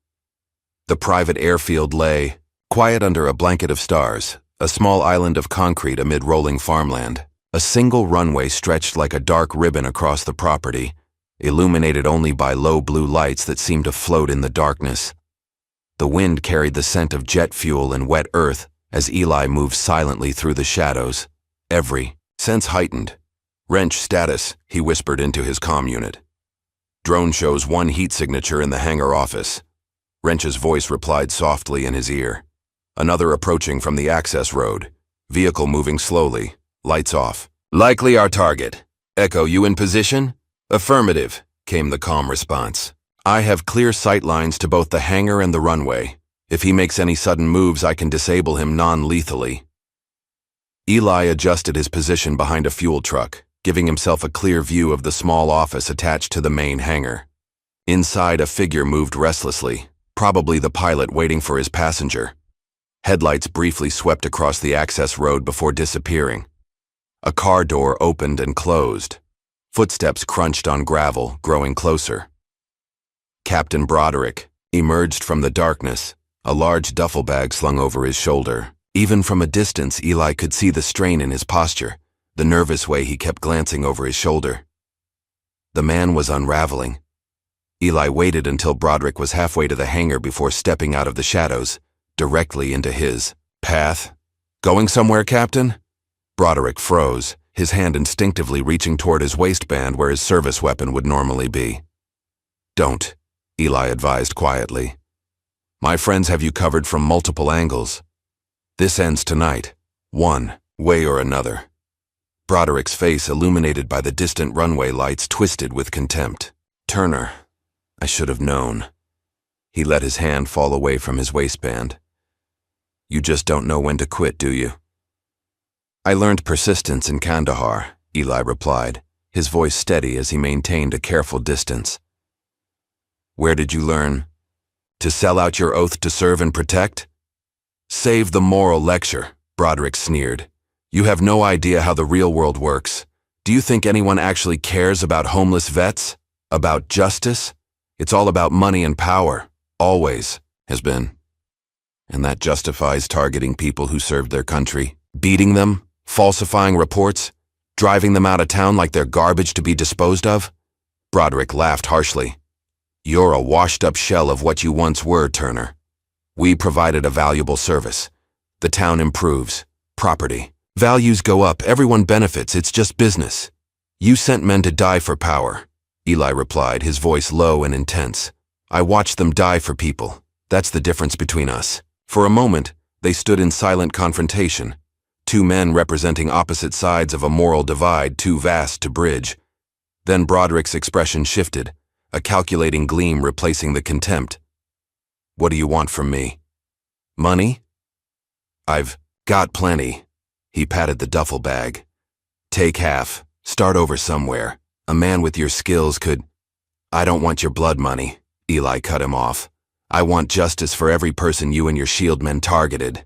The private airfield lay, quiet under a blanket of stars, a small island of concrete amid rolling farmland. A single runway stretched like a dark ribbon across the property, illuminated only by low blue lights that seemed to float in the darkness. The wind carried the scent of jet fuel and wet earth as Eli moved silently through the shadows, every sense heightened. Wrench status, he whispered into his comm unit. Drone shows one heat signature in the hangar office. Wrench's voice replied softly in his ear. Another approaching from the access road. Vehicle moving slowly, lights off. Likely our target. Echo, you in position? Affirmative, came the calm response. I have clear sight lines to both the hangar and the runway. If he makes any sudden moves, I can disable him non-lethally. Eli adjusted his position behind a fuel truck, giving himself a clear view of the small office attached to the main hangar. Inside, a figure moved restlessly, probably the pilot waiting for his passenger. Headlights briefly swept across the access road before disappearing. A car door opened and closed. Footsteps crunched on gravel, growing closer. Captain Broderick emerged from the darkness, a large duffel bag slung over his shoulder. Even from a distance, Eli could see the strain in his posture, the nervous way he kept glancing over his shoulder. The man was unraveling. Eli waited until Broderick was halfway to the hangar before stepping out of the shadows, directly into his path. Going somewhere, Captain? Broderick froze, his hand instinctively reaching toward his waistband where his service weapon would normally be. Don't, Eli advised quietly. My friends have you covered from multiple angles. This ends tonight, one way or another. Broderick's face, illuminated by the distant runway lights, twisted with contempt. Turner, I should have known. He let his hand fall away from his waistband. You just don't know when to quit, do you? I learned persistence in Kandahar, Eli replied, his voice steady as he maintained a careful distance. Where did you learn? To sell out your oath to serve and protect? Save the moral lecture, Broderick sneered. You have no idea how the real world works. Do you think anyone actually cares about homeless vets? About justice? It's all about money and power. Always has been. And that justifies targeting people who served their country, beating them, falsifying reports, driving them out of town like they're garbage to be disposed of? Broderick laughed harshly. You're a washed-up shell of what you once were, Turner. We provided a valuable service. The town improves. Property. Values go up. Everyone benefits. It's just business. You sent men to die for power, Eli replied, his voice low and intense. I watched them die for people. That's the difference between us. For a moment, they stood in silent confrontation. Two men representing opposite sides of a moral divide too vast to bridge. Then Broderick's expression shifted, a calculating gleam replacing the contempt. What do you want from me? Money? I've got plenty. He patted the duffel bag. Take half. Start over somewhere. A man with your skills could... I don't want your blood money, Eli cut him off. I want justice for every person you and your shield men targeted.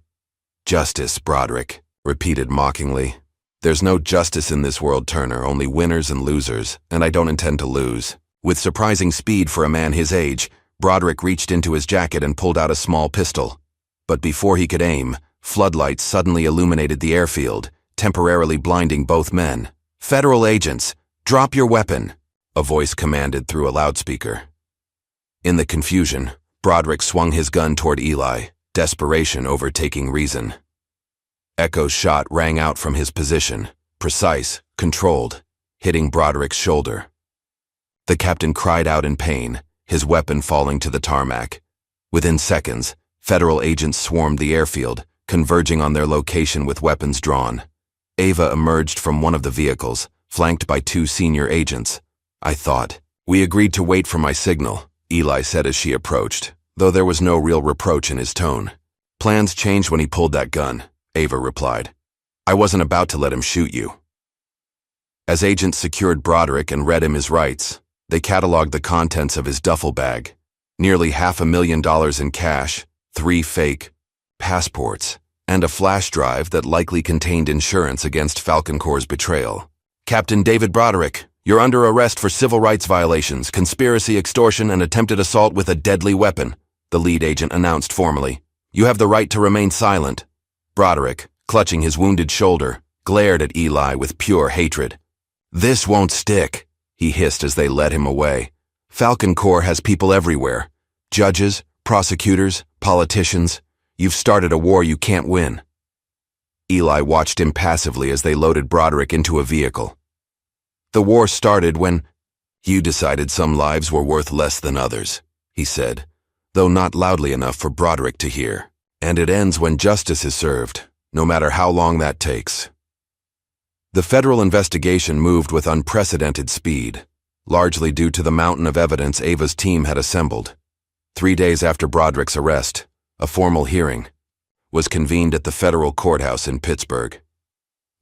Justice, Broderick repeated mockingly. There's no justice in this world, Turner, only winners and losers, and I don't intend to lose. With surprising speed for a man his age, Broderick reached into his jacket and pulled out a small pistol. But before he could aim, floodlights suddenly illuminated the airfield, temporarily blinding both men. Federal agents, drop your weapon, a voice commanded through a loudspeaker. In the confusion, Broderick swung his gun toward Eli, desperation overtaking reason. Echo's shot rang out from his position, precise, controlled, hitting Broderick's shoulder. The captain cried out in pain, his weapon falling to the tarmac. Within seconds, federal agents swarmed the airfield, converging on their location with weapons drawn. Ava emerged from one of the vehicles, flanked by 2 senior agents. I thought. We agreed to wait for my signal, Eli said as she approached, though there was no real reproach in his tone. Plans changed when he pulled that gun, Ava replied. I wasn't about to let him shoot you. As agents secured Broderick and read him his rights, they cataloged the contents of his duffel bag. Nearly $500,000 in cash, 3 fake passports, and a flash drive that likely contained insurance against Falcon Corps' betrayal. Captain David Broderick, you're under arrest for civil rights violations, conspiracy, extortion, and attempted assault with a deadly weapon, the lead agent announced formally. You have the right to remain silent. Broderick, clutching his wounded shoulder, glared at Eli with pure hatred. This won't stick, he hissed as they led him away. Falcon Corps has people everywhere. Judges, prosecutors, politicians. You've started a war you can't win. Eli watched impassively as they loaded Broderick into a vehicle. The war started when you decided some lives were worth less than others, he said, though not loudly enough for Broderick to hear. And it ends when justice is served, no matter how long that takes. The federal investigation moved with unprecedented speed, largely due to the mountain of evidence Ava's team had assembled. 3 days after Broderick's arrest, a formal hearing was convened at the federal courthouse in Pittsburgh.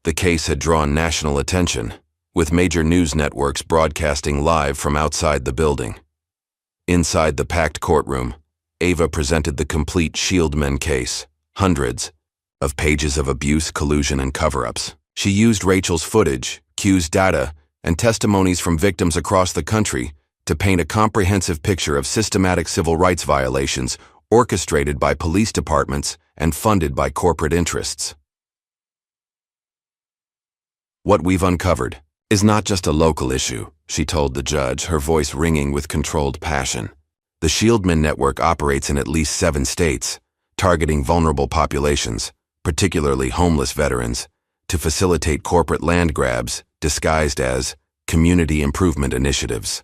The case had drawn national attention, with major news networks broadcasting live from outside the building. Inside the packed courtroom, Ava presented the complete Shieldmen case, hundreds of pages of abuse, collusion, and cover-ups. She used Rachel's footage, Q's data, and testimonies from victims across the country to paint a comprehensive picture of systematic civil rights violations orchestrated by police departments and funded by corporate interests. What we've uncovered is not just a local issue, she told the judge, her voice ringing with controlled passion. The Shieldmen network operates in at least 7 states, targeting vulnerable populations, particularly homeless veterans, to facilitate corporate land grabs disguised as community improvement initiatives.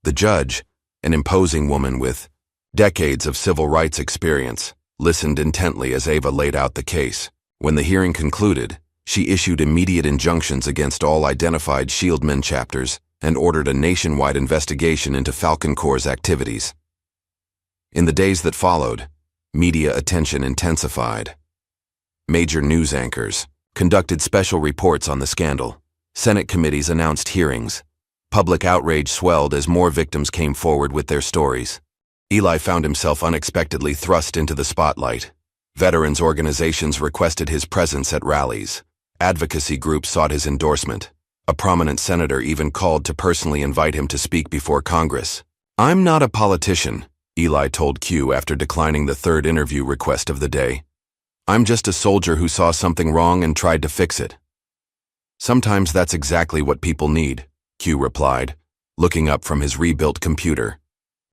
The judge, an imposing woman with decades of civil rights experience, listened intently as Ava laid out the case. When the hearing concluded, she issued immediate injunctions against all identified Shieldmen chapters and ordered a nationwide investigation into Falcon Corps' activities. In the days that followed, media attention intensified. Major news anchors conducted special reports on the scandal. Senate committees announced hearings. Public outrage swelled as more victims came forward with their stories. Eli found himself unexpectedly thrust into the spotlight. Veterans organizations requested his presence at rallies. Advocacy groups sought his endorsement. A prominent senator even called to personally invite him to speak before Congress. I'm not a politician, Eli told Q after declining the 3rd interview request of the day. I'm just a soldier who saw something wrong and tried to fix it. Sometimes that's exactly what people need, Q replied, looking up from his rebuilt computer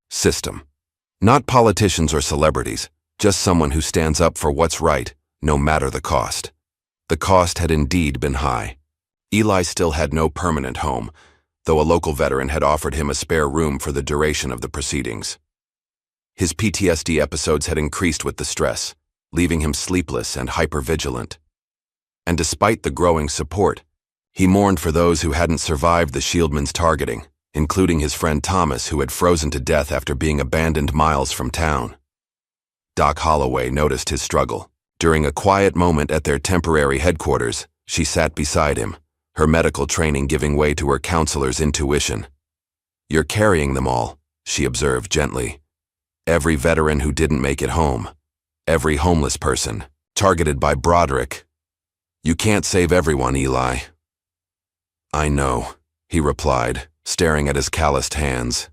system. Not politicians or celebrities, just someone who stands up for what's right, no matter the cost. The cost had indeed been high. Eli still had no permanent home, though a local veteran had offered him a spare room for the duration of the proceedings. His PTSD episodes had increased with the stress, leaving him sleepless and hypervigilant. And despite the growing support, he mourned for those who hadn't survived the Shieldmen's targeting, including his friend Thomas, who had frozen to death after being abandoned miles from town. Doc Holloway noticed his struggle. During a quiet moment at their temporary headquarters, she sat beside him, her medical training giving way to her counselor's intuition. You're carrying them all, she observed gently. Every veteran who didn't make it home. Every homeless person, targeted by Broderick. You can't save everyone, Eli. I know, he replied, staring at his calloused hands.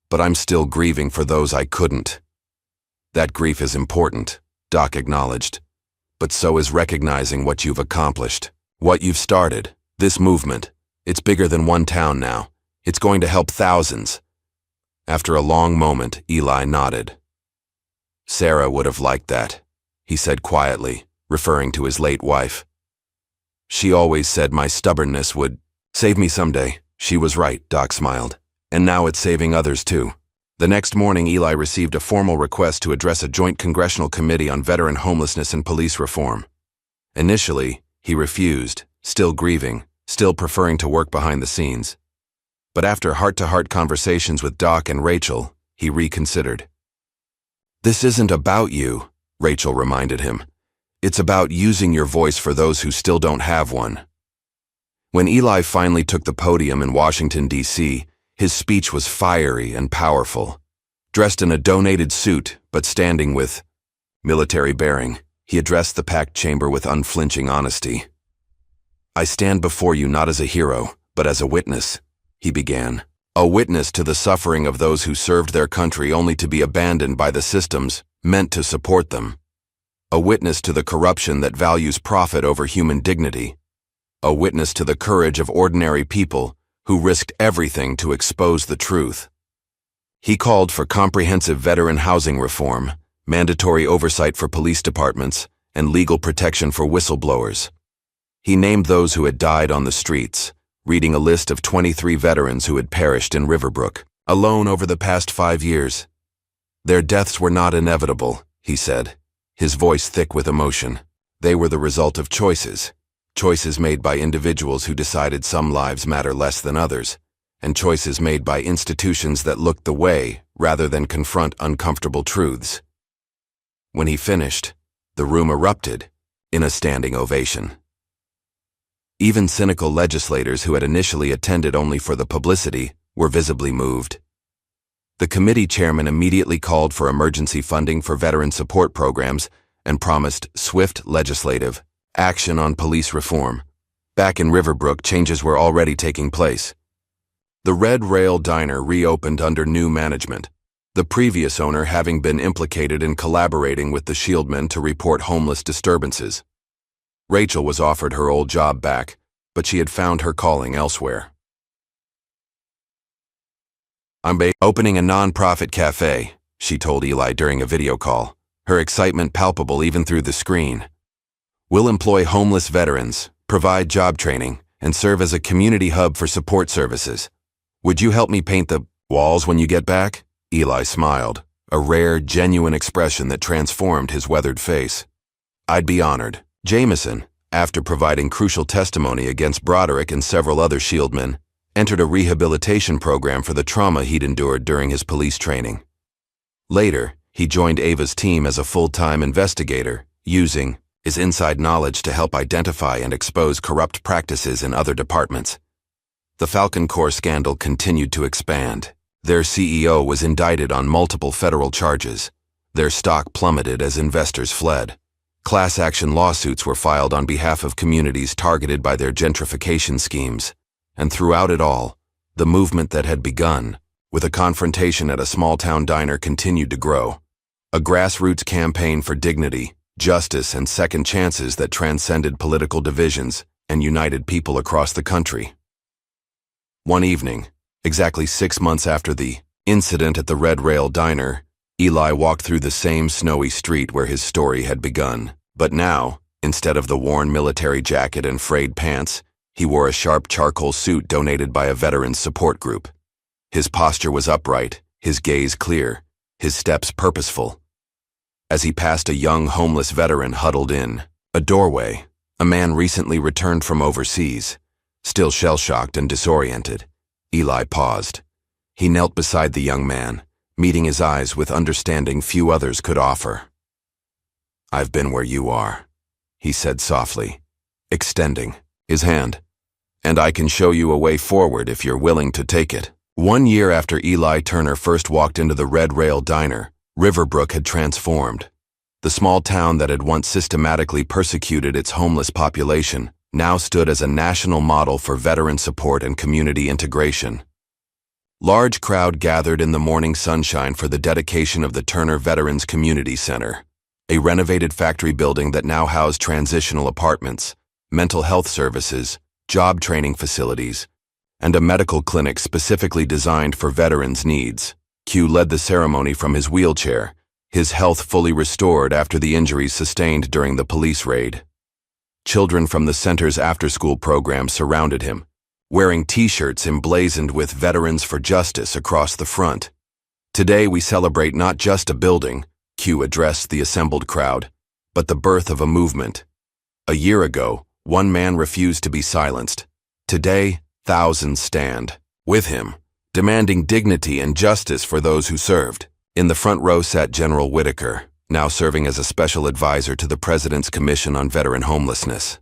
But I'm still grieving for those I couldn't. That grief is important, Doc acknowledged. But so is recognizing what you've accomplished, what you've started, this movement. It's bigger than one town now. It's going to help thousands. After a long moment, Eli nodded. Sarah would have liked that, he said quietly, referring to his late wife. She always said my stubbornness would save me someday. She was right, Doc smiled. And now it's saving others too. The next morning, Eli received a formal request to address a joint congressional committee on veteran homelessness and police reform. Initially, he refused, still grieving, still preferring to work behind the scenes. But after heart-to-heart conversations with Doc and Rachel, he reconsidered. This isn't about you, Rachel reminded him. It's about using your voice for those who still don't have one. When Eli finally took the podium in Washington, D.C., his speech was fiery and powerful. Dressed in a donated suit, but standing with military bearing, he addressed the packed chamber with unflinching honesty. I stand before you not as a hero, but as a witness, he began. A witness to the suffering of those who served their country only to be abandoned by the systems meant to support them. A witness to the corruption that values profit over human dignity. A witness to the courage of ordinary people who risked everything to expose the truth. He called for comprehensive veteran housing reform, mandatory oversight for police departments, and legal protection for whistleblowers. He named those who had died on the streets, reading a list of 23 veterans who had perished in Riverbrook, alone over the past 5 years. Their deaths were not inevitable, he said, his voice thick with emotion. They were the result of choices. Choices made by individuals who decided some lives matter less than others, and choices made by institutions that looked the way rather than confront uncomfortable truths. When he finished, the room erupted in a standing ovation. Even cynical legislators who had initially attended only for the publicity were visibly moved. The committee chairman immediately called for emergency funding for veteran support programs and promised swift legislative action on police reform. Back in Riverbrook, changes were already taking place. The Red Rail Diner reopened under new management, the previous owner having been implicated in collaborating with the Shieldmen to report homeless disturbances. Rachel was offered her old job back, but she had found her calling elsewhere. I'm opening a non-profit cafe, she told Eli during a video call, her excitement palpable even through the screen. We'll employ homeless veterans, provide job training, and serve as a community hub for support services. Would you help me paint the walls when you get back? Eli smiled, a rare, genuine expression that transformed his weathered face. I'd be honored. Jameson, after providing crucial testimony against Broderick and several other Shieldmen, entered a rehabilitation program for the trauma he'd endured during his police training. Later, he joined Ava's team as a full-time investigator, using his inside knowledge to help identify and expose corrupt practices in other departments. The Falcon Corps scandal continued to expand. Their CEO was indicted on multiple federal charges. Their stock plummeted as investors fled. Class action lawsuits were filed on behalf of communities targeted by their gentrification schemes. And throughout it all, the movement that had begun, with a confrontation at a small-town diner, continued to grow. A grassroots campaign for dignity, justice, and second chances that transcended political divisions and united people across the country. One evening, exactly 6 months after the incident at the Red Rail Diner, Eli walked through the same snowy street where his story had begun. But now, instead of the worn military jacket and frayed pants, he wore a sharp charcoal suit donated by a veterans support group. His posture was upright, his gaze clear, his steps purposeful. As he passed a young homeless veteran huddled in a doorway, a man recently returned from overseas, still shell-shocked and disoriented, Eli paused. He knelt beside the young man, meeting his eyes with understanding few others could offer. I've been where you are, he said softly, extending his hand. And I can show you a way forward if you're willing to take it. 1 year after Eli Turner first walked into the Red Rail Diner, Riverbrook had transformed. The small town that had once systematically persecuted its homeless population now stood as a national model for veteran support and community integration. Large crowd gathered in the morning sunshine for the dedication of the Turner Veterans Community Center, a renovated factory building that now housed transitional apartments, mental health services, job training facilities, and a medical clinic specifically designed for veterans' needs. Q led the ceremony from his wheelchair, his health fully restored after the injuries sustained during the police raid. Children from the center's after-school program surrounded him, wearing T-shirts emblazoned with Veterans for Justice across the front. Today we celebrate not just a building, Q addressed the assembled crowd, but the birth of a movement. A year ago, one man refused to be silenced. Today, thousands stand with him, demanding dignity and justice for those who served. In the front row sat General Whitaker, now serving as a special advisor to the President's Commission on Veteran Homelessness.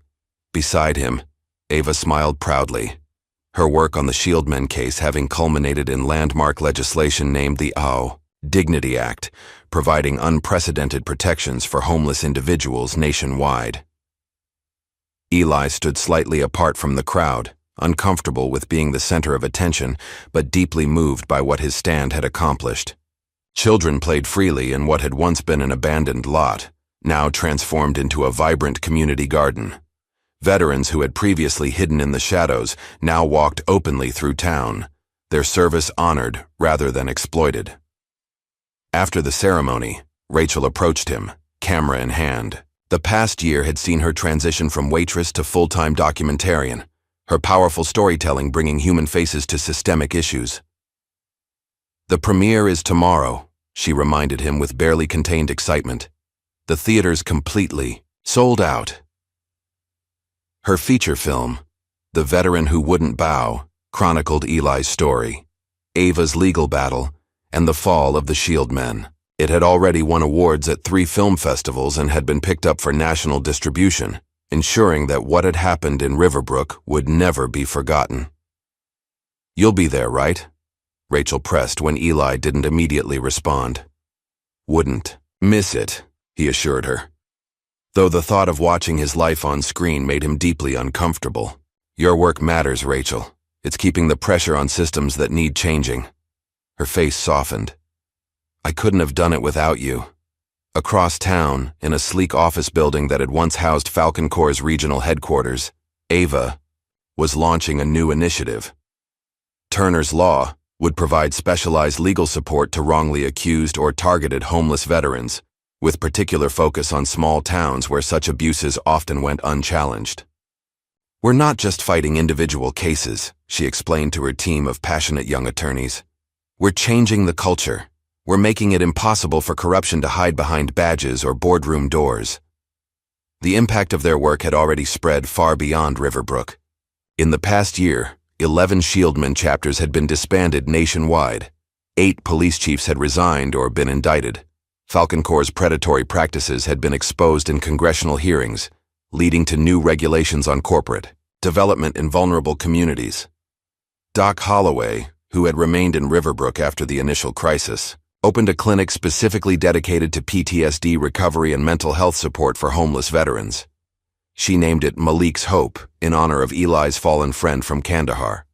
Beside him, Ava smiled proudly, her work on the Shieldmen case having culminated in landmark legislation named the Dignity Act, providing unprecedented protections for homeless individuals nationwide. Eli stood slightly apart from the crowd, uncomfortable with being the center of attention, but deeply moved by what his stand had accomplished. Children played freely in what had once been an abandoned lot, now transformed into a vibrant community garden. Veterans who had previously hidden in the shadows now walked openly through town, their service honored rather than exploited. After the ceremony, Rachel approached him, camera in hand. The past year had seen her transition from waitress to full-time documentarian, her powerful storytelling bringing human faces to systemic issues. "The premiere is tomorrow," she reminded him with barely contained excitement. "The theater's completely sold out." Her feature film, The Veteran Who Wouldn't Bow, chronicled Eli's story, Ava's legal battle, and the fall of the Shieldmen. It had already won awards at 3 film festivals and had been picked up for national distribution, ensuring that what had happened in Riverbrook would never be forgotten. "You'll be there, right?" Rachel pressed when Eli didn't immediately respond. "Wouldn't miss it," he assured her, though the thought of watching his life on screen made him deeply uncomfortable. "Your work matters, Rachel. It's keeping the pressure on systems that need changing." Her face softened. "I couldn't have done it without you." Across town, in a sleek office building that had once housed Falcon Corps' regional headquarters, Ava was launching a new initiative. Turner's Law would provide specialized legal support to wrongly accused or targeted homeless veterans, with particular focus on small towns where such abuses often went unchallenged. "We're not just fighting individual cases," she explained to her team of passionate young attorneys. "We're changing the culture. We're making it impossible for corruption to hide behind badges or boardroom doors." The impact of their work had already spread far beyond Riverbrook. In the past year, 11 Shieldmen chapters had been disbanded nationwide. 8 police chiefs had resigned or been indicted. Falcon Corps' predatory practices had been exposed in congressional hearings, leading to new regulations on corporate development in vulnerable communities. Doc Holloway, who had remained in Riverbrook after the initial crisis, opened a clinic specifically dedicated to PTSD recovery and mental health support for homeless veterans. She named it Malik's Hope in honor of Eli's fallen friend from Kandahar.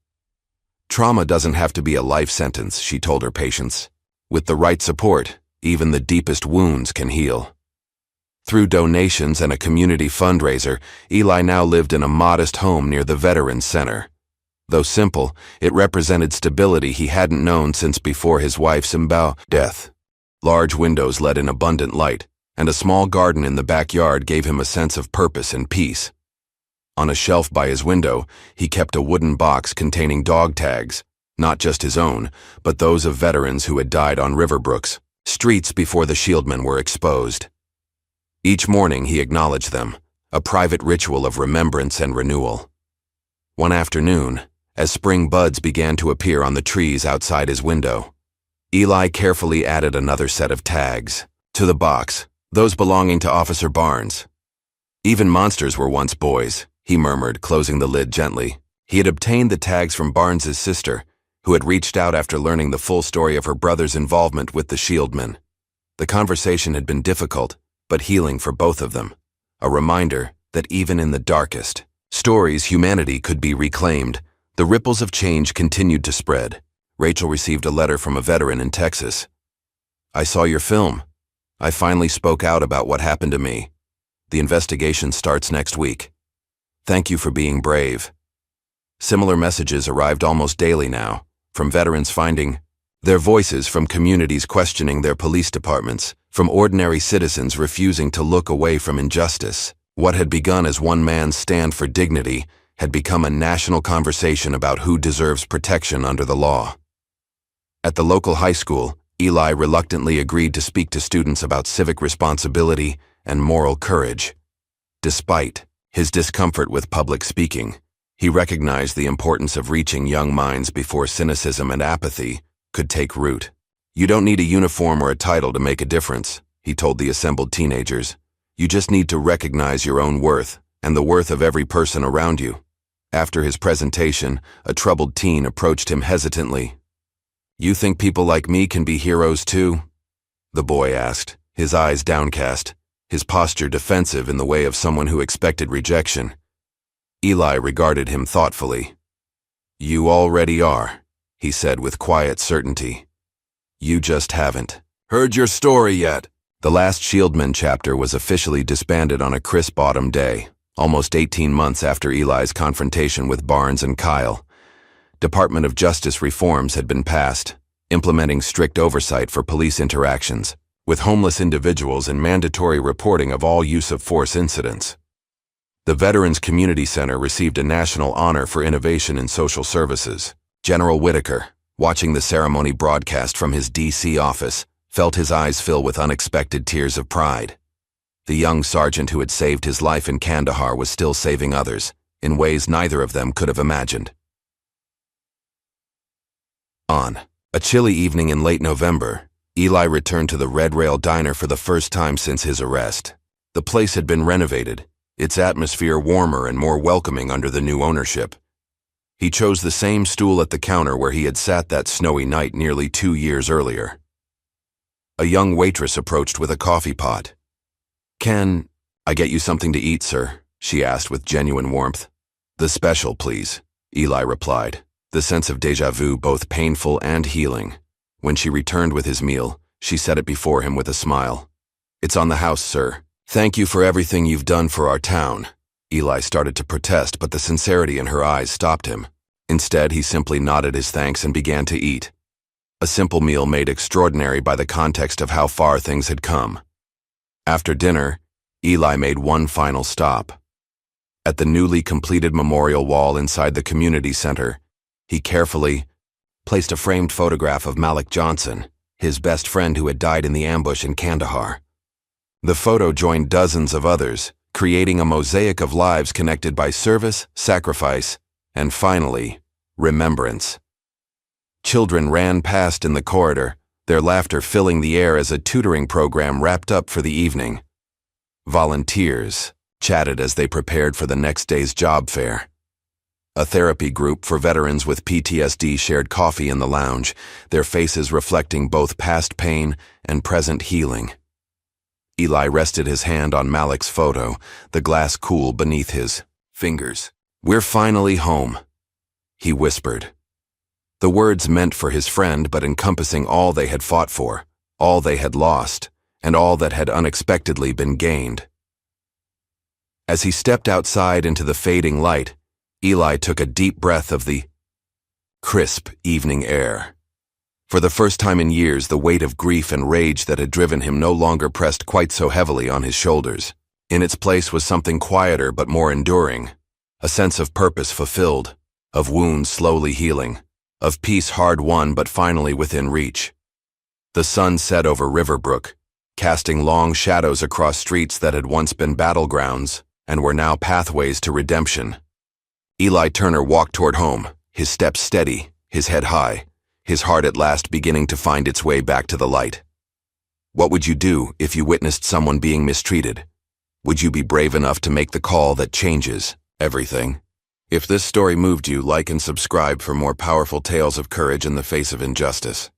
"Trauma doesn't have to be a life sentence," she told her patients. "With the right support, even the deepest wounds can heal." Through donations and a community fundraiser, Eli now lived in a modest home near the Veterans Center. Though simple, it represented stability he hadn't known since before his wife's death. Large windows let in abundant light, and a small garden in the backyard gave him a sense of purpose and peace. On a shelf by his window, he kept a wooden box containing dog tags, not just his own, but those of veterans who had died on Riverbrook's streets before the Shieldmen were exposed. Each morning he acknowledged them, a private ritual of remembrance and renewal. One afternoon, as spring buds began to appear on the trees outside his window, Eli carefully added another set of tags to the box, those belonging to Officer Barnes. "Even monsters were once boys," he murmured, closing the lid gently. He had obtained the tags from Barnes's sister, who had reached out after learning the full story of her brother's involvement with the Shieldmen. The conversation had been difficult, but healing for both of them. A reminder that even in the darkest stories, humanity could be reclaimed. The ripples of change continued to spread. Rachel received a letter from a veteran in Texas. "I saw your film. I finally spoke out about what happened to me. The investigation starts next week. Thank you for being brave." Similar messages arrived almost daily now, from veterans finding their voices, from communities questioning their police departments, from ordinary citizens refusing to look away from injustice. What had begun as one man's stand for dignity had become a national conversation about who deserves protection under the law. At the local high school, Eli reluctantly agreed to speak to students about civic responsibility and moral courage. Despite his discomfort with public speaking, he recognized the importance of reaching young minds before cynicism and apathy could take root. "You don't need a uniform or a title to make a difference," he told the assembled teenagers. "You just need to recognize your own worth and the worth of every person around you." After his presentation, a troubled teen approached him hesitantly. "You think people like me can be heroes too?" the boy asked, his eyes downcast, his posture defensive in the way of someone who expected rejection. Eli regarded him thoughtfully. "You already are," he said with quiet certainty. "You just haven't heard your story yet." The last Shieldman chapter was officially disbanded on a crisp autumn day, almost 18 months after Eli's confrontation with Barnes and Kyle. Department of Justice reforms had been passed, implementing strict oversight for police interactions with homeless individuals and mandatory reporting of all use of force incidents. The Veterans Community Center received a national honor for innovation in social services. General Whitaker, watching the ceremony broadcast from his D.C. office, felt his eyes fill with unexpected tears of pride. The young sergeant who had saved his life in Kandahar was still saving others, in ways neither of them could have imagined. On a chilly evening in late November, Eli returned to the Red Rail Diner for the first time since his arrest. The place had been renovated, its atmosphere warmer and more welcoming under the new ownership. He chose the same stool at the counter where he had sat that snowy night nearly 2 years earlier. A young waitress approached with a coffee pot. "Can I get you something to eat, sir?" she asked with genuine warmth. "The special, please," Eli replied, the sense of déjà vu both painful and healing. When she returned with his meal, she set it before him with a smile. "It's on the house, sir. Thank you for everything you've done for our town." Eli started to protest, but the sincerity in her eyes stopped him. Instead, he simply nodded his thanks and began to eat. A simple meal made extraordinary by the context of how far things had come. After dinner, Eli made one final stop. At the newly completed memorial wall inside the community center, he carefully placed a framed photograph of Malik Johnson, his best friend who had died in the ambush in Kandahar. The photo joined dozens of others, creating a mosaic of lives connected by service, sacrifice, and finally, remembrance. Children ran past in the corridor, their laughter filling the air as a tutoring program wrapped up for the evening. Volunteers chatted as they prepared for the next day's job fair. A therapy group for veterans with PTSD shared coffee in the lounge, their faces reflecting both past pain and present healing. Eli rested his hand on Malik's photo, the glass cool beneath his fingers. "We're finally home," he whispered. The words meant for his friend, but encompassing all they had fought for, all they had lost, and all that had unexpectedly been gained. As he stepped outside into the fading light, Eli took a deep breath of the crisp evening air. For the first time in years, the weight of grief and rage that had driven him no longer pressed quite so heavily on his shoulders. In its place was something quieter but more enduring, a sense of purpose fulfilled, of wounds slowly healing, of peace hard won but finally within reach. The sun set over Riverbrook, casting long shadows across streets that had once been battlegrounds and were now pathways to redemption. Eli Turner walked toward home, his steps steady, his head high, his heart at last beginning to find its way back to the light. What would you do if you witnessed someone being mistreated? Would you be brave enough to make the call that changes everything? If this story moved you, like and subscribe for more powerful tales of courage in the face of injustice.